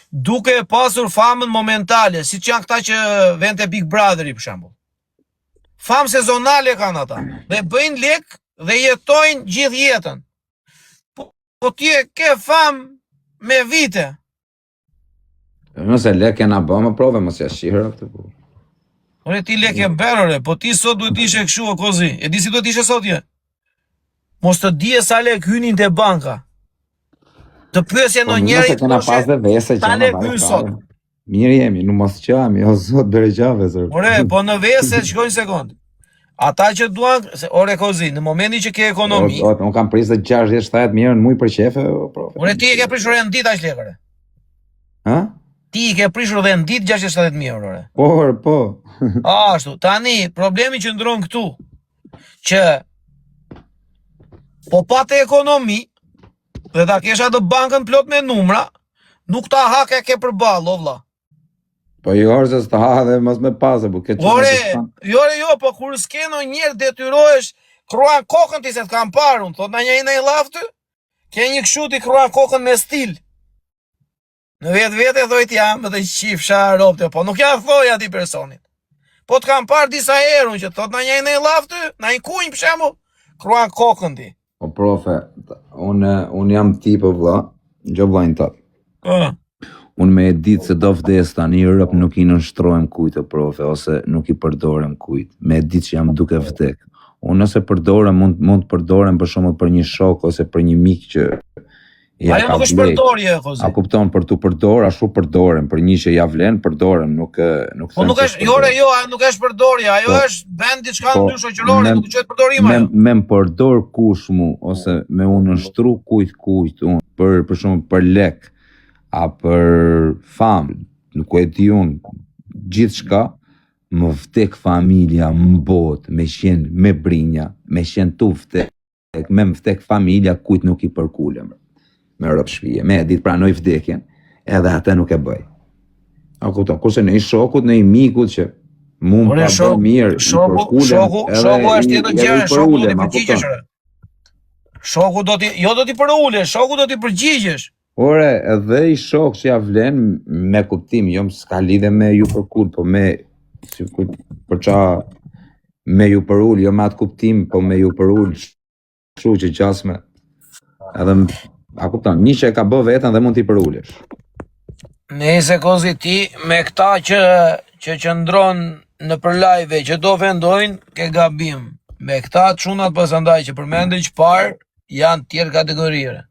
duke e pasur famën momentale, si që janë këta që vend e Big Brotheri për shembull. Famë sezonale kanë ata, dhe bëjnë lek dhe jetojnë gjithë jetën. Po ti e ke famë me vite. Nëse lek e na bë më prove, mos ja shihra këtë po. Ore ti lek e bërë, po ti sot duhet ishe kështu o kozi. E di si duhet ishe sot je? Mos të dije sa lek hynin te banka. Të pyesje në njeri të kena pas dhe vese që sa na lek hyn sot. Mirë jemi, nuk mos qami, o zot bere gjave zër. Ore, po në vese shkojnë sekond. Ata që duan, ore kozi, në momentin që ke ekonomi. Unë kam prisë 60-70 mirë në muj për qefe, profe. Ore ti e ke prishur edhe në ditë aq lekëre. Ha? Ti i ke prishur edhe në ditë 60-70 mijë ore. Po. Ashtu, tani problemi që ndron këtu që po pate ekonomi dhe ta kesha të bankën plot me numra, nuk ta hake ke përballë, o vlla. Po jo se s'ta ha dhe mos me pasë, po këtë jo, po kur s'ke në njerë detyrohesh, kruan kokën ti se t'kam parë unë, thot në një laftë, ke një kështu ti kruan kokën me stil. Në vetë thojt jam dhe qifsha ropte, po nuk ja thoj ati personit. Po t'kam parë disa herë unë që thot në një laftë, në një kunjë për shembull, kruan kokën ti. Po profe, unë jam tipo vlla, gjo vllajnë tatë. Unë me e ditë se do vdes tani në Europë nuk i nënshtrojmë kujtë, profe, ose nuk i përdorem kujtë. Me e ditë që jam duke vdek. Unë nëse përdorem, mund të përdorem për shembull për një shok ose për një mik që ajo nuk është përdorje, kozi. A kupton, për tu përdor, ashtu përdorem, për një që ja vlen, përdorem, nuk po nuk është, ajo nuk është përdorje, ajo është bën diçka ndryshë shoqërore, nuk quhet përdorim ajo. Me përdor kush mu, ose me unë nështru kujt unë, për shembull për lek, a për famë, nuk e di unë, gjithë shka, më vdek familja, më botë, me qenë me brinja, me qenë tu vdek, me më vdek familja, kujt nuk i përkulem, me rëpë shpije, me ditë pranoj vdekjen, edhe atë nuk e bëj. A kupton, kurse në i shokut, në i mikut që mund pa bë mirë, i përkulem, shoku është tjetër gjë, shoku do t'i përgjigjesh. Shoku do t'i përulesh, shoku do t'i përgjigjesh. Ore, edhe i shok që ja vlen me kuptim, jo s'ka lidhe me ju përkull, po me, për qa me ju përull, jo me atë kuptim, po me ju përull, shu që qasme, edhe, a kupton, një që e ka bë vetën dhe mund t'i përullesh. Nëse kozi ti, me këta që qëndron në për live, që do vendojnë, ke gabim. Me këta çunat pasandaj që përmendin që parë, janë tjerë kategorire.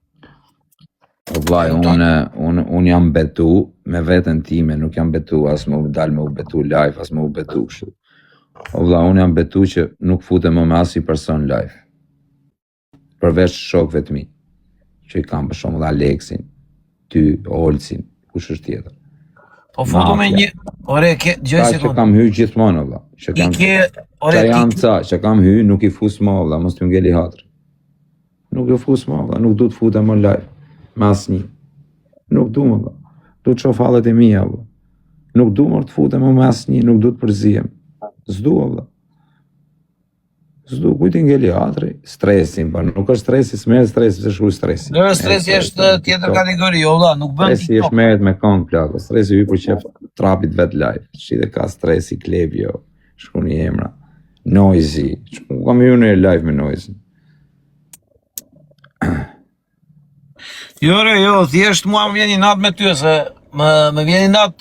Vllai, unë jam betu me veten time, nuk jam betu as më dal me u betu live, as më u betu kështu. Vllai, unë jam betu që nuk futem më me asnjë person live. Përveç shokëve të mi, që i kam për shembull Aleksin, ty, Olsin, kush është tjetër. Po futu me një, ore ke gjë sekond. Që kam hyrë gjithmonë vlla. Që kam hyrë nuk i fus më vlla, mos t'ju ngeli hatër. Nuk i fus më vlla, nuk du të futem më live. Me asnjë. Nuk du më vlla. Du të shoh hallet e mia vlla. Nuk du më të futem me asnjë, nuk du të përzihem. S'du vlla. S'du kujt i ngeli hatri, stresin, po nuk është stresi, s'merr stresi, se shkruaj stresi. Jo, stresi është tjetër kategori, vlla, nuk bën TikTok. Stresi është merret me këngë plako, stresi hyj për qef trapit vet live. Shi dhe ka stresi Klevio, shkruani emra. Noisy, kam hyrë në live me Noisy. Jo, thjesht mua më vjen i nat me ty, se më vjen i nat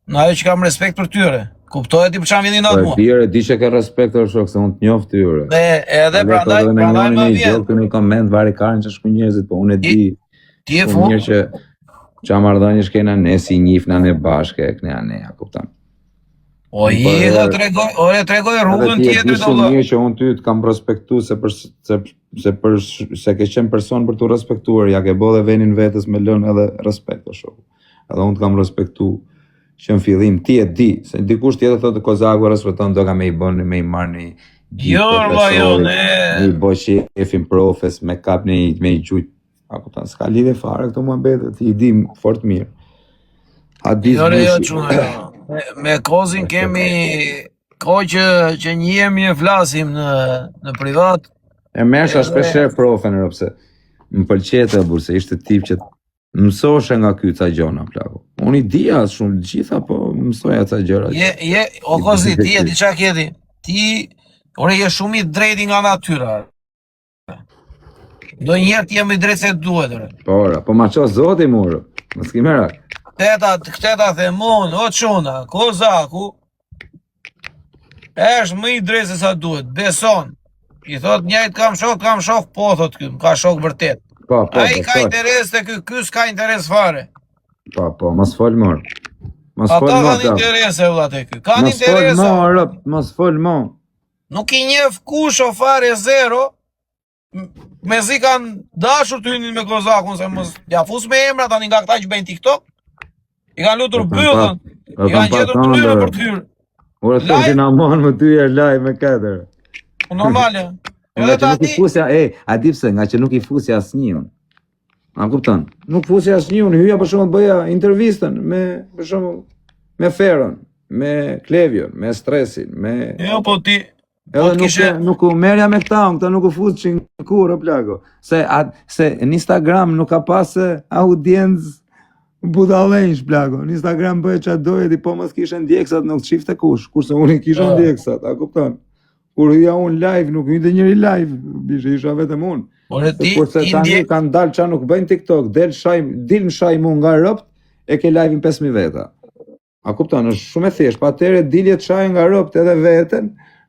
në ajo që kam respekt për tyre. Kuptohet ti për çfarë vjen i nat mua? Di që ke respekt për shok, se unë të njoh tyre. Edhe prandaj më vjen. Në koment vari kanë që shku njerëzit, po unë e di. Ti e fut. Mirë që qa marrëdhënies kena ne si njifna ne bashke, kënea ne, a kupton. O i dhe tregoj rrugën tjetër të vëlla. Mirë që unë ty të kam respektu se ke qenë person për të respektuar, ja ke bë dhe venin vetës me lënë edhe respekt o shoku. Edhe unë të kam respektu që në fillim ti e di, se dikush tjetër thotë Kozaku respekton do ka me i bën, me i marrë një i bo shefin profes, me kap me i gjujt. A kupton, s'ka lidhe fare këto muhabete, ti i di fort mirë. Jo, Me Kozin kemi kohë që njihemi e flasim në privat. E mesha shpesher profe në rëpse. Më pëlqete, burse, ishte tip që mësoshe nga ky ca gjona, plako. Unë i dija shumë gjitha, po mësoja ca gjëra. O Kozi, ti e di qa kjeti? Ti, ore, je shumë i drejti nga natyra. Do njerë ti jemi drejt se duhet, ore. Po ma qo zoti murë, më s'ki merak. Këteta themon, o qona, Kozaku, është më i drejt se sa duhet, beson. I thot njajt kam shok, po thot ky, më ka shok vërtet. A i ka interes të ky s'ka interes fare. Po, mos fol mor. Ata kanë interese vëllat e ky, kanë interese. Mos fol mor. Nuk i njef kush o fare zero, me zi kanë dashur të hynin me Kozakun, se mos ja fus me emra tani nga këta që bëjnë TikTok. I kanë lutur byllën, i kanë gjetur mënyrë për të hyrë. Ure të që na mon më tyja live me katër. Normale. Nga që nuk i fusja, a di pse, nga që nuk i fusja asnjën. A kupton? Nuk fusja asnjën, hyja për shumë të bëja intervistën për shumë me Ferën, me Klevion, me Stresin, me... Jo, po ti... Edhe nuk u merja me këta nuk u fusë që kur, o plako. Se në Instagram nuk ka pasë audiencë budallenjsh, plako. Në Instagram bëhe që doje, ti po mos kishe ndjeksat nuk të shifte kush, kurse unë i kishe ndjeksat, a kupton? Kur hyja unë live, nuk hynte njëri live, bishe isha vetëm unë. Kurse tani kanë dalë qa nuk bëjnë TikTok, dil më shaj mu nga rëpt, e ke live-in 5.000 veta. A kupton, është shumë e thjesht, pa tere dilje të shaj nga rëpt edhe veten,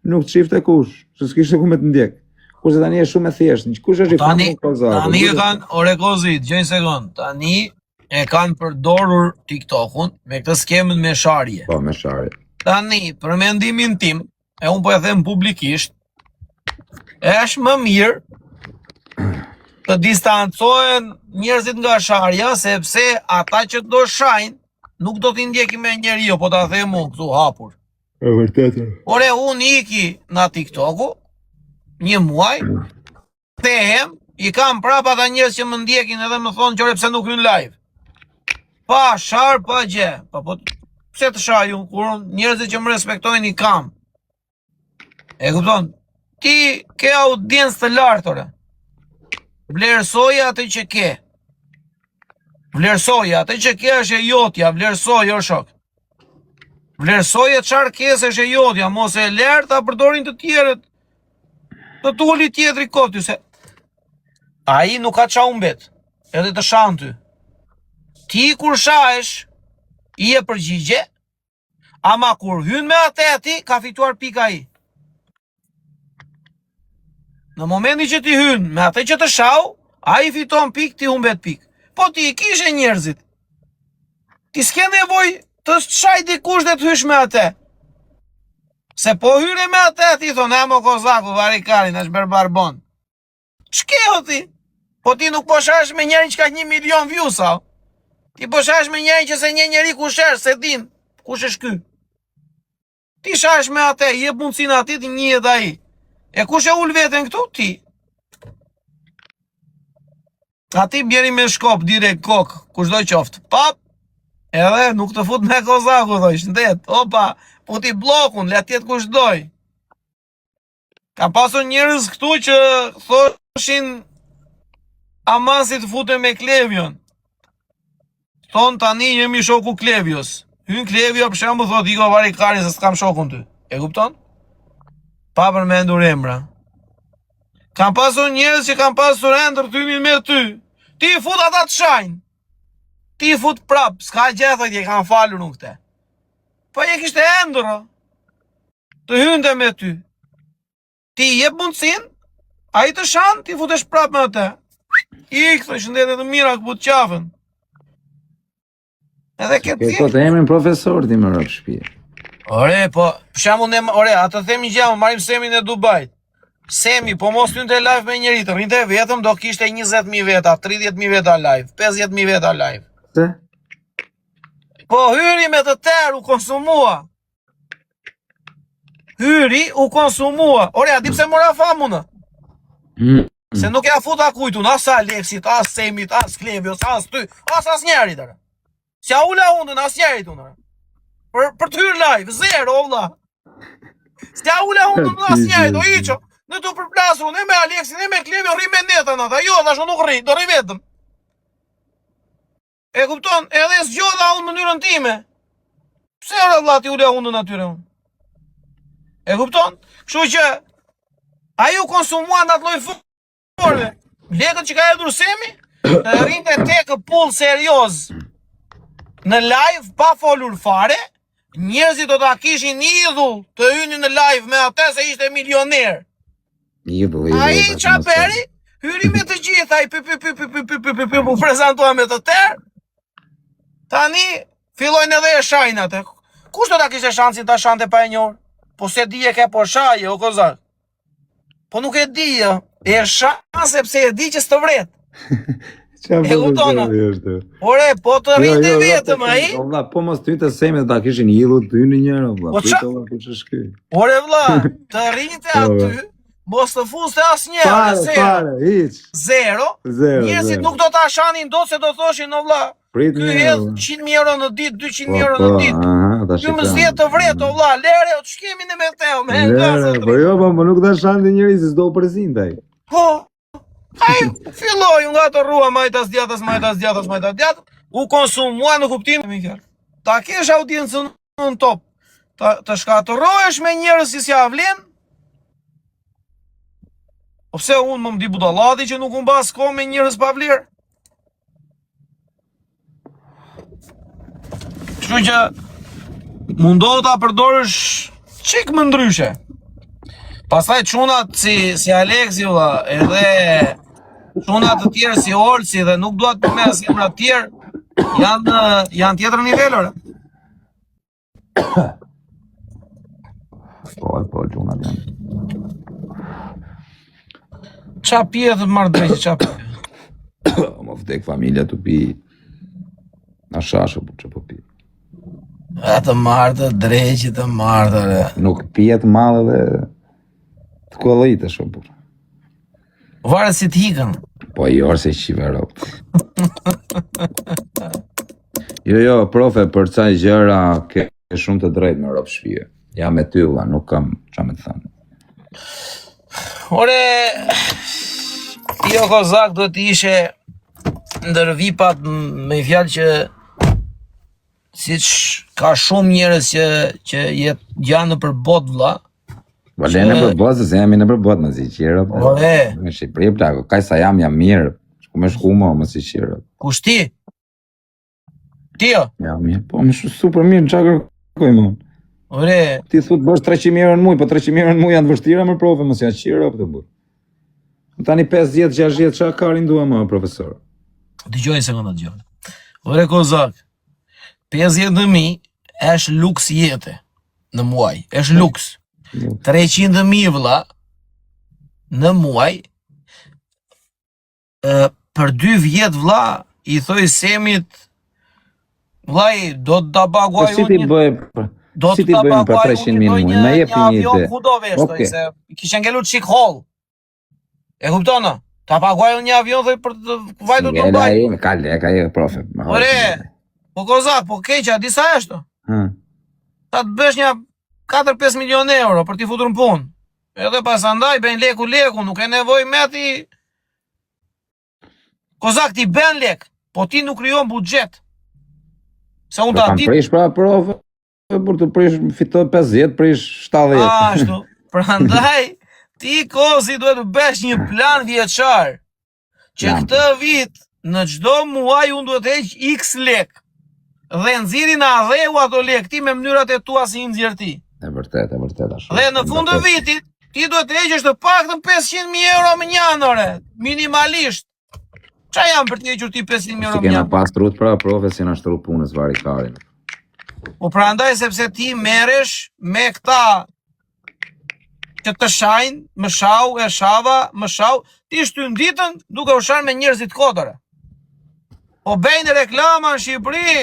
nuk të shifte kush, që s'kishte ku me të ndjek. Kurse tani e shumë e thjesht, kush është i famë në Kozakun? Tani e kanë, ore Kozi, gjëjnë sekund, tani e kanë përdorur TikTokun me këtë skemën me sharje. Po, me sharje. Tani, për mendimin tim, e unë po e them publikisht, është më mirë të distancohen njerëzit nga sharja, sepse ata që do shajnë, nuk do t'i ndjeki me njeriu, po ta them unë këtu hapur. E vërtetë. Ore, unë iki nga TikToku, një muaj, thehem, i kam prapa ata njerëz që më ndjekin edhe më thonë qore pse nuk hyn live. Pa shar, pa gje. Po pse të shaju, kur njerëzit që më respektojnë i kam. E kupton? Ti ke audiencë të lartë, ore. Vlerësoja atë që ke. Vlerësoja atë që ke është e jotja, vlerësoja o shok. Vlerësoja çfarë ke është e jotja, mos e lër ta përdorin të tjerët. Të tuli tjetri koti se ai nuk ka qa umbet, edhe të shan ty. Ti kur shahesh, i e përgjigje, ama kur hyn me atë ti, ka fituar pika ai. Në momenti që ti hyn me atë që të shau, ai fiton pik, ti humbet pik. Po ti i kishe njerëzit. Ti s'ke nevoj të shaj dikush dhe të hysh me atë. Se po hyre me atë, ti thonë, e mo Kozaku, varikarin, është berbarbon. Ç'ke o ti? Po ti nuk po shash me njerin që ka 1 milion views, a? Ti po shash me njerin që se një njeri kush është, se din, kush është ky. Ti shash me atë, jep mundësin atit, njihet ai. E kush e ul veten këtu? Ti. A ti bjeri me shkop, direkt kok, kush do qoftë. Pap, edhe nuk të fut me Kozaku, thoj, shëndet. Opa, puti blokun, le tjetë kush doj. Ka pasur njerëz këtu që thoshin aman si të fute me Klevion. Thonë tani jemi shoku Klevios. Hyn Klevio për shembull thot iko varikarin se s'kam shokun ty. E kupton? Pa përmendur emra. Kam pasur njerëz që kam pasur endër të hynin me ty. Ti i fut ata të shajnë. Ti i fut prap, s'ka gjethët je kanë falur nuk te. Po je kishte endër, të hynte me ty. Ti i jep mundësin, a i të shanë, ti futesh prap me atë. I këto shëndetet të mira këput qafën. Edhe këtë po të emrin profesor ti më rëpë shpije. Ore, po, ore, atë themi gjamë, marim Semin e Dubajt. Semi, po mos të live me njëri të rinte vetëm, do kishte 20.000 veta, 30.000 veta live, 50.000 veta live. Se? Po, hyri me të terë u konsumua. Hyri u konsumua. Ore, a di pse mora famu në? Se nuk e a futa kujtun, as Aleksit, as Semit, as Klevios, as ty, as njerit. Si a ula undën, as njerit unë. Për të hyrë live, zero, valla. S'ja ula unë në asnjëri, do iqo. Në të përplasur, ne me Aleksin, ne me Klevi, rri me netën ata. Jo, tash nuk rri, do rri vetëm. E kupton, edhe s'gjodha unë mënyrën time. Pse ora vlla ti ula unë në atyre unë? E kupton? Kështu që ai u konsumuan atë lloj forme. Lekët që ka hedhur Semi, të rrinte tek pull serioz në live pa folur fare. Njerëzit do ta kishin idhull të hynin në live me atë se ishte milioner. Ai çaperi hyri me të gjitha, ai u prezantua me të tërë. Tani fillojnë edhe e shajnë atë. Kush do ta kishte shansin ta shante pa e njohur? Po se di e ke po shaje, o kozak. Po nuk e di jo. E shan sepse e di që s'të vret. E kuptona. Ore, po të rrinte vetëm ai. Valla, po mos ty të Semi ta kishin hidhur ty në njëra, valla. Po ç'a? Kush është ky? Ore vlla, të rrinte aty, mos të fuste asnjëherë, Fare, hiç. Zero. Njerëzit nuk do ta shanin dot se do thoshin, o vlla. Prit Ky një hedh 100.000 euro në ditë, 200.000 euro në ditë. Aha, Ky më zgjet të vret, o vlla, lere, o ç'kemi ne me teo, me gazet. Po jo, po nuk ta shanti njerëz se s'do përzindaj. Po. Ai filloi nga të rrua majtas djathas, u konsumua në kuptim Mikael. Ta kesh audiencën në top. Të shkatërrohesh me njerëz si s'ja vlen. O pse unë më di budallati që nuk mbas kohë me njerëz pa vlerë? Kështu që mundohu ta përdorësh çik më ndryshe. Pastaj çunat si Aleksi valla, edhe çunat të tjerë si Olsi dhe nuk duat të mes emra të tjerë, janë tjetër nivel ore. Po, çunat janë. Qa pje të marrë drejtë, qa pje? Më vdek familja të pi na shashë po që po pi. E të marrë të drejtë, të marrë të... Nuk pijet madhe dhe të kollajit e shumë. Varet si t'hikën. Po jo, se qive ropë. Jo, profe, për ca gjëra ke shumë të drejtë me ropë shpije. Ja me ty, ula, nuk kam qa me të thënë. Ore, jo kozak do t'ishe ndër vipat me fjalë që siç ka shumë njerëz që janë në përbot vlla. Vale në përbot, se jam në përbot më si qira. Ore. Në Shqipëri plako, kaj sa jam mirë. Shku me shku më si qira. Kush ti? Ti jo? Jam mirë, po më super mirë, në qa kërkoj më. Ore. Ti thut bësh 300.000 euro në muj, po 300.000 euro në muj janë të vështira më profe, mos ja qira për të burë. Tani 50-60 qa karin dua më, profesor. Dëgjoj një sekundë dëgjoj. Ore kozak, 50.000 është luks jete në muaj, është luks. 300.000 vlla në muaj për 2 vjet vlla i thoj Semit vllai do të ta paguaj unë. Si ti bëj? Si ti bëjmë për 300.000 muaj? Ma jep një ide. Ku do veshtoj se kishe ngelur çik holl. E kuptona? Ta paguaj unë një avion dhe për të vajtur të mbaj. Ka leka, profe. Ore, po kozak, po keqa, disa eshto. Ta të bësh një 4-5 milion euro për t'i futur në punë. Edhe pas andaj, ben leku, nuk e nevoj me ti... Kozak, ti ben lek, po ti nuk kryon budget. Se unë ta ti... Kam prish pra profe, për të prish fitoj 50, prish 70. Ashtu, pra andaj, ti kozi duhet të besh një plan vjeçar, që këtë vit, në çdo muaj unë duhet heq x lek, dhe nxirin adheu ato lek ti me mënyrat e tua si nxjerr ti. E vërtet ashtu. Dhe në fund të vitit, ti duhet të heqësh të paktën 500.000 euro më janore, minimalisht. Qa jam për të hequr ti 500.000 euro më Si kena janore? pas trut pra profe, si na shtru punës vari karin. Po prandaj sepse ti merresh me këta që të shajnë, më shau, e shava, më shau, ti shtyn ditën duke u sharë me njerëzit kodore. Po bejnë reklama në Shqipëri,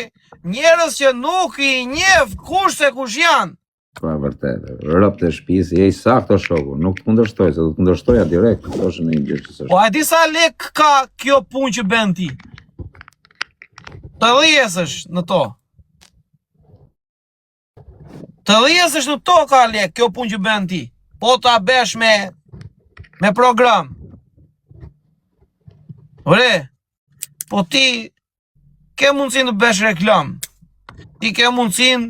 njerëz që nuk i njeh kush se kush janë. Po e vërtet, rëp të shpis, je i sakto shoku, nuk të kundërshtoj, se do të kundërshtoja direkt, të thoshë në një gjë që s'është. Po a di sa lek ka kjo punë që bën ti? Të dhjesësh në to. Të dhjesësh në tokë ale, kjo punë që bën ti. Po ta besh me program. Ore, po ti ke mundësin të besh reklam. Ti ke mundësin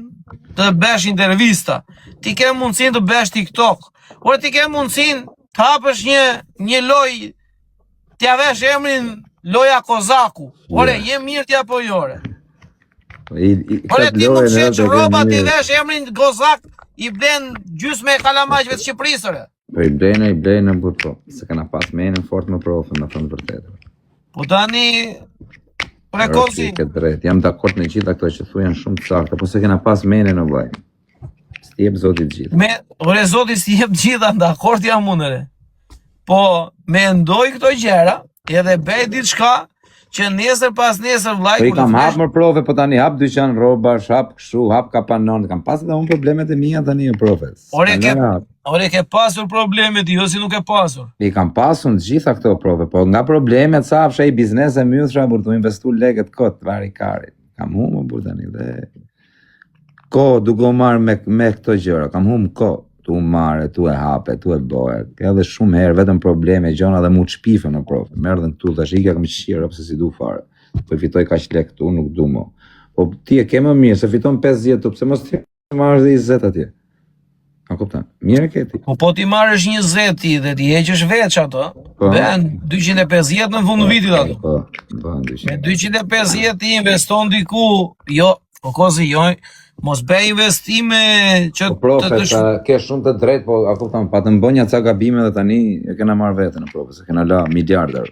të besh intervista. Ti ke mundësin të besh TikTok. Ore, ti ke mundësin të hapësh një loj, t'ja vesh emrin loja Kozaku. Ore, je mirë t'ja po jore. Ore, ti nuk sheq roba t'i vesh emrin Kozak, i blen gjysme e kalamajve të Shqipërisëre. Po i blejnë buto, se kana pas menën fort më profën, në thënë vërtetë. Po tani, prekozi. Jam dakord me gjitha këto që thujan shumë të saktë, po se kena pas menën në vllaj. S'jep Zoti gjithë. Ore Zoti s'jep gjitha, dakord jam unë. Po mendoj këto gjëra, edhe bëj diçka që nesër pas nesër vllai. Po i kam hap më profe, po tani hap dyqan rrobash, hap kështu, hap kapanon, kam pas edhe unë problemet e mia tani profe. Ore ke pasur problemet, jo si nuk e pasur. I kam pasur të gjitha këto profe, po nga problemet sa fsha i biznes e mythra për të investu leket kot vari karit. Kam humë për tani dhe ko duke marrë me këto gjëra, kam humë ko. Tu marrë, tu e hape, tu e boje, edhe shumë herë, vetëm probleme, gjona dhe mu të shpife në profe, merë dhe në tu, tash ikja kam qira, pëse si du fare, po i fitoj ka lek tu, nuk du mo. Po ti e ke më mirë, se fiton 50 tu, pëse mos ti marrë dhe 20 atje. A kuptan, mirë ke ti. Po ti marrësh 20 ti dhe ti heqësh veç ato, ben 250 në fund vitit ato. Po, me 250 ti investon diku, jo, po kozi jo, mos bëj investime që ke shumë të drejt, po a kupton, pa të mbonja ca gabime dhe tani e kena marrë vetën në profe, se kena la miliardër.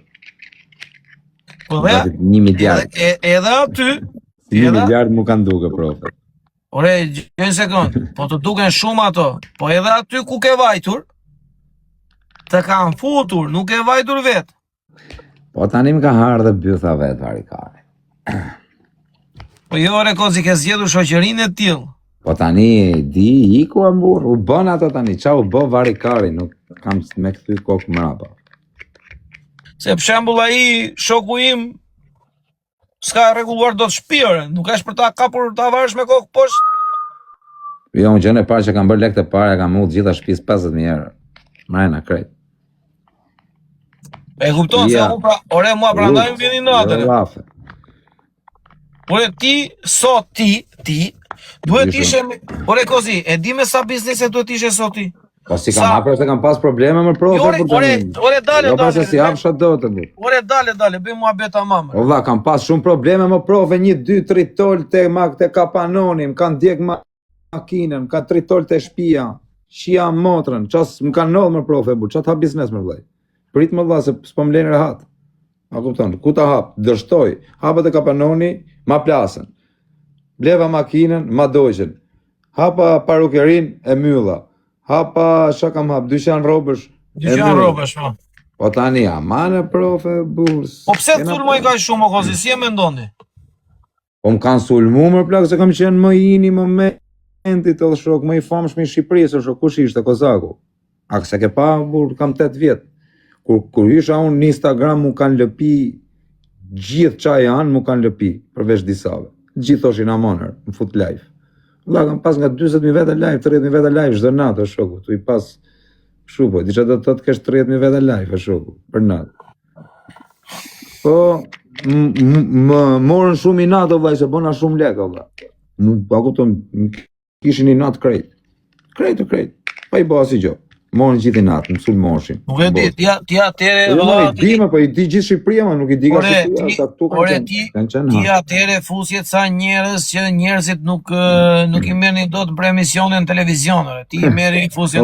Po dhe, 1 miliard. Edhe aty 1 miliard mu kanë duke, profe. Ore, një sekund, po të duken shumë ato, po edhe aty ku ke vajtur, të kanë futur, nuk ke vajtur vetë. Po tani më ka harë dhe bytha vetë varikare. Po jo, ore, kozi, ke zgjedhur shoqërinë e tillë. Po tani, di, iku ambur, u bën ato tani, qa u bë varikari, nuk kam me këthy kokë mrapa. Se për shembull ai shoku im s'ka rregulluar dot shtëpinë, nuk është për ta kapur ta varësh me kokë poshtë. Jo, unë gjënë e parë që kam bërë lekë të pare, kam u gjitha shtëpisë 50.000 euro. Mrejna krejt. E kupton, se aku pra, ore mua prandaj më vjen natën. Ore ti, sot ti, duhet ishe, ore kozi, e di me sa biznese duhet ishe sot ti? Po si kam hapër se kam pas probleme më profe. Ore dale. Jo pas e si hapë shatë do të bu. Ore dale, bëj mua beta mamë. O dha, kam pas shumë probleme më profe, 1, 2, 3 tol të kapanonim, kanë djek makinën, ka 3 tol të shpia, shia motrën, qas më kanë nodhë më profe, bu, qatë hap biznes më vlej. Prit më dha se s'po më lejnë rehat. A kupton, ku ta hap, dërshtoj, hapët e kapanoni, ma plasën, bleva makinën, ma dojqen, hapa parukerin e mylla, hapa, shka kam hap, dyqan robësh, po. Po tani, amane profe, burs. Po pse të sulmoj ka shumë, o kozi, si e me ndoni? Po më kanë sulmu më plak, se kam qenë më ini momentit të shok, më i famshëm i Shqipërisë, shok, kush ishte, Kozaku? A se ke pa, bur, kam 8 vjetë. Kur isha unë në Instagram mu kanë lëpi, gjithë qa janë mu kanë lëpi, përveç disave. Gjithë thoshin amonër, më fut live. Valla, kam pas nga 20.000 vete live, 30.000 vete live, shdo natë, o shoku. Tu i pas, shupo, di që do të kesh 30.000 vete live, o shoku, për natë. Po, më morën shumë i natë, o vaj, se bona shumë lekë, o vaj. Ako të kishin i natë krejt. Krejt. Pa i bo asi gjo. Morën gjithë i natë, më sulë moshin. Nuk e di, ti atere... Po i di gjithë Shqipëria, nuk i di ka Shqipëria, tu kanë qenë. Ti atere fusjet sa njerës që njerëzit nuk i merrni dot për emisione në televizion, ti i merri fusjet...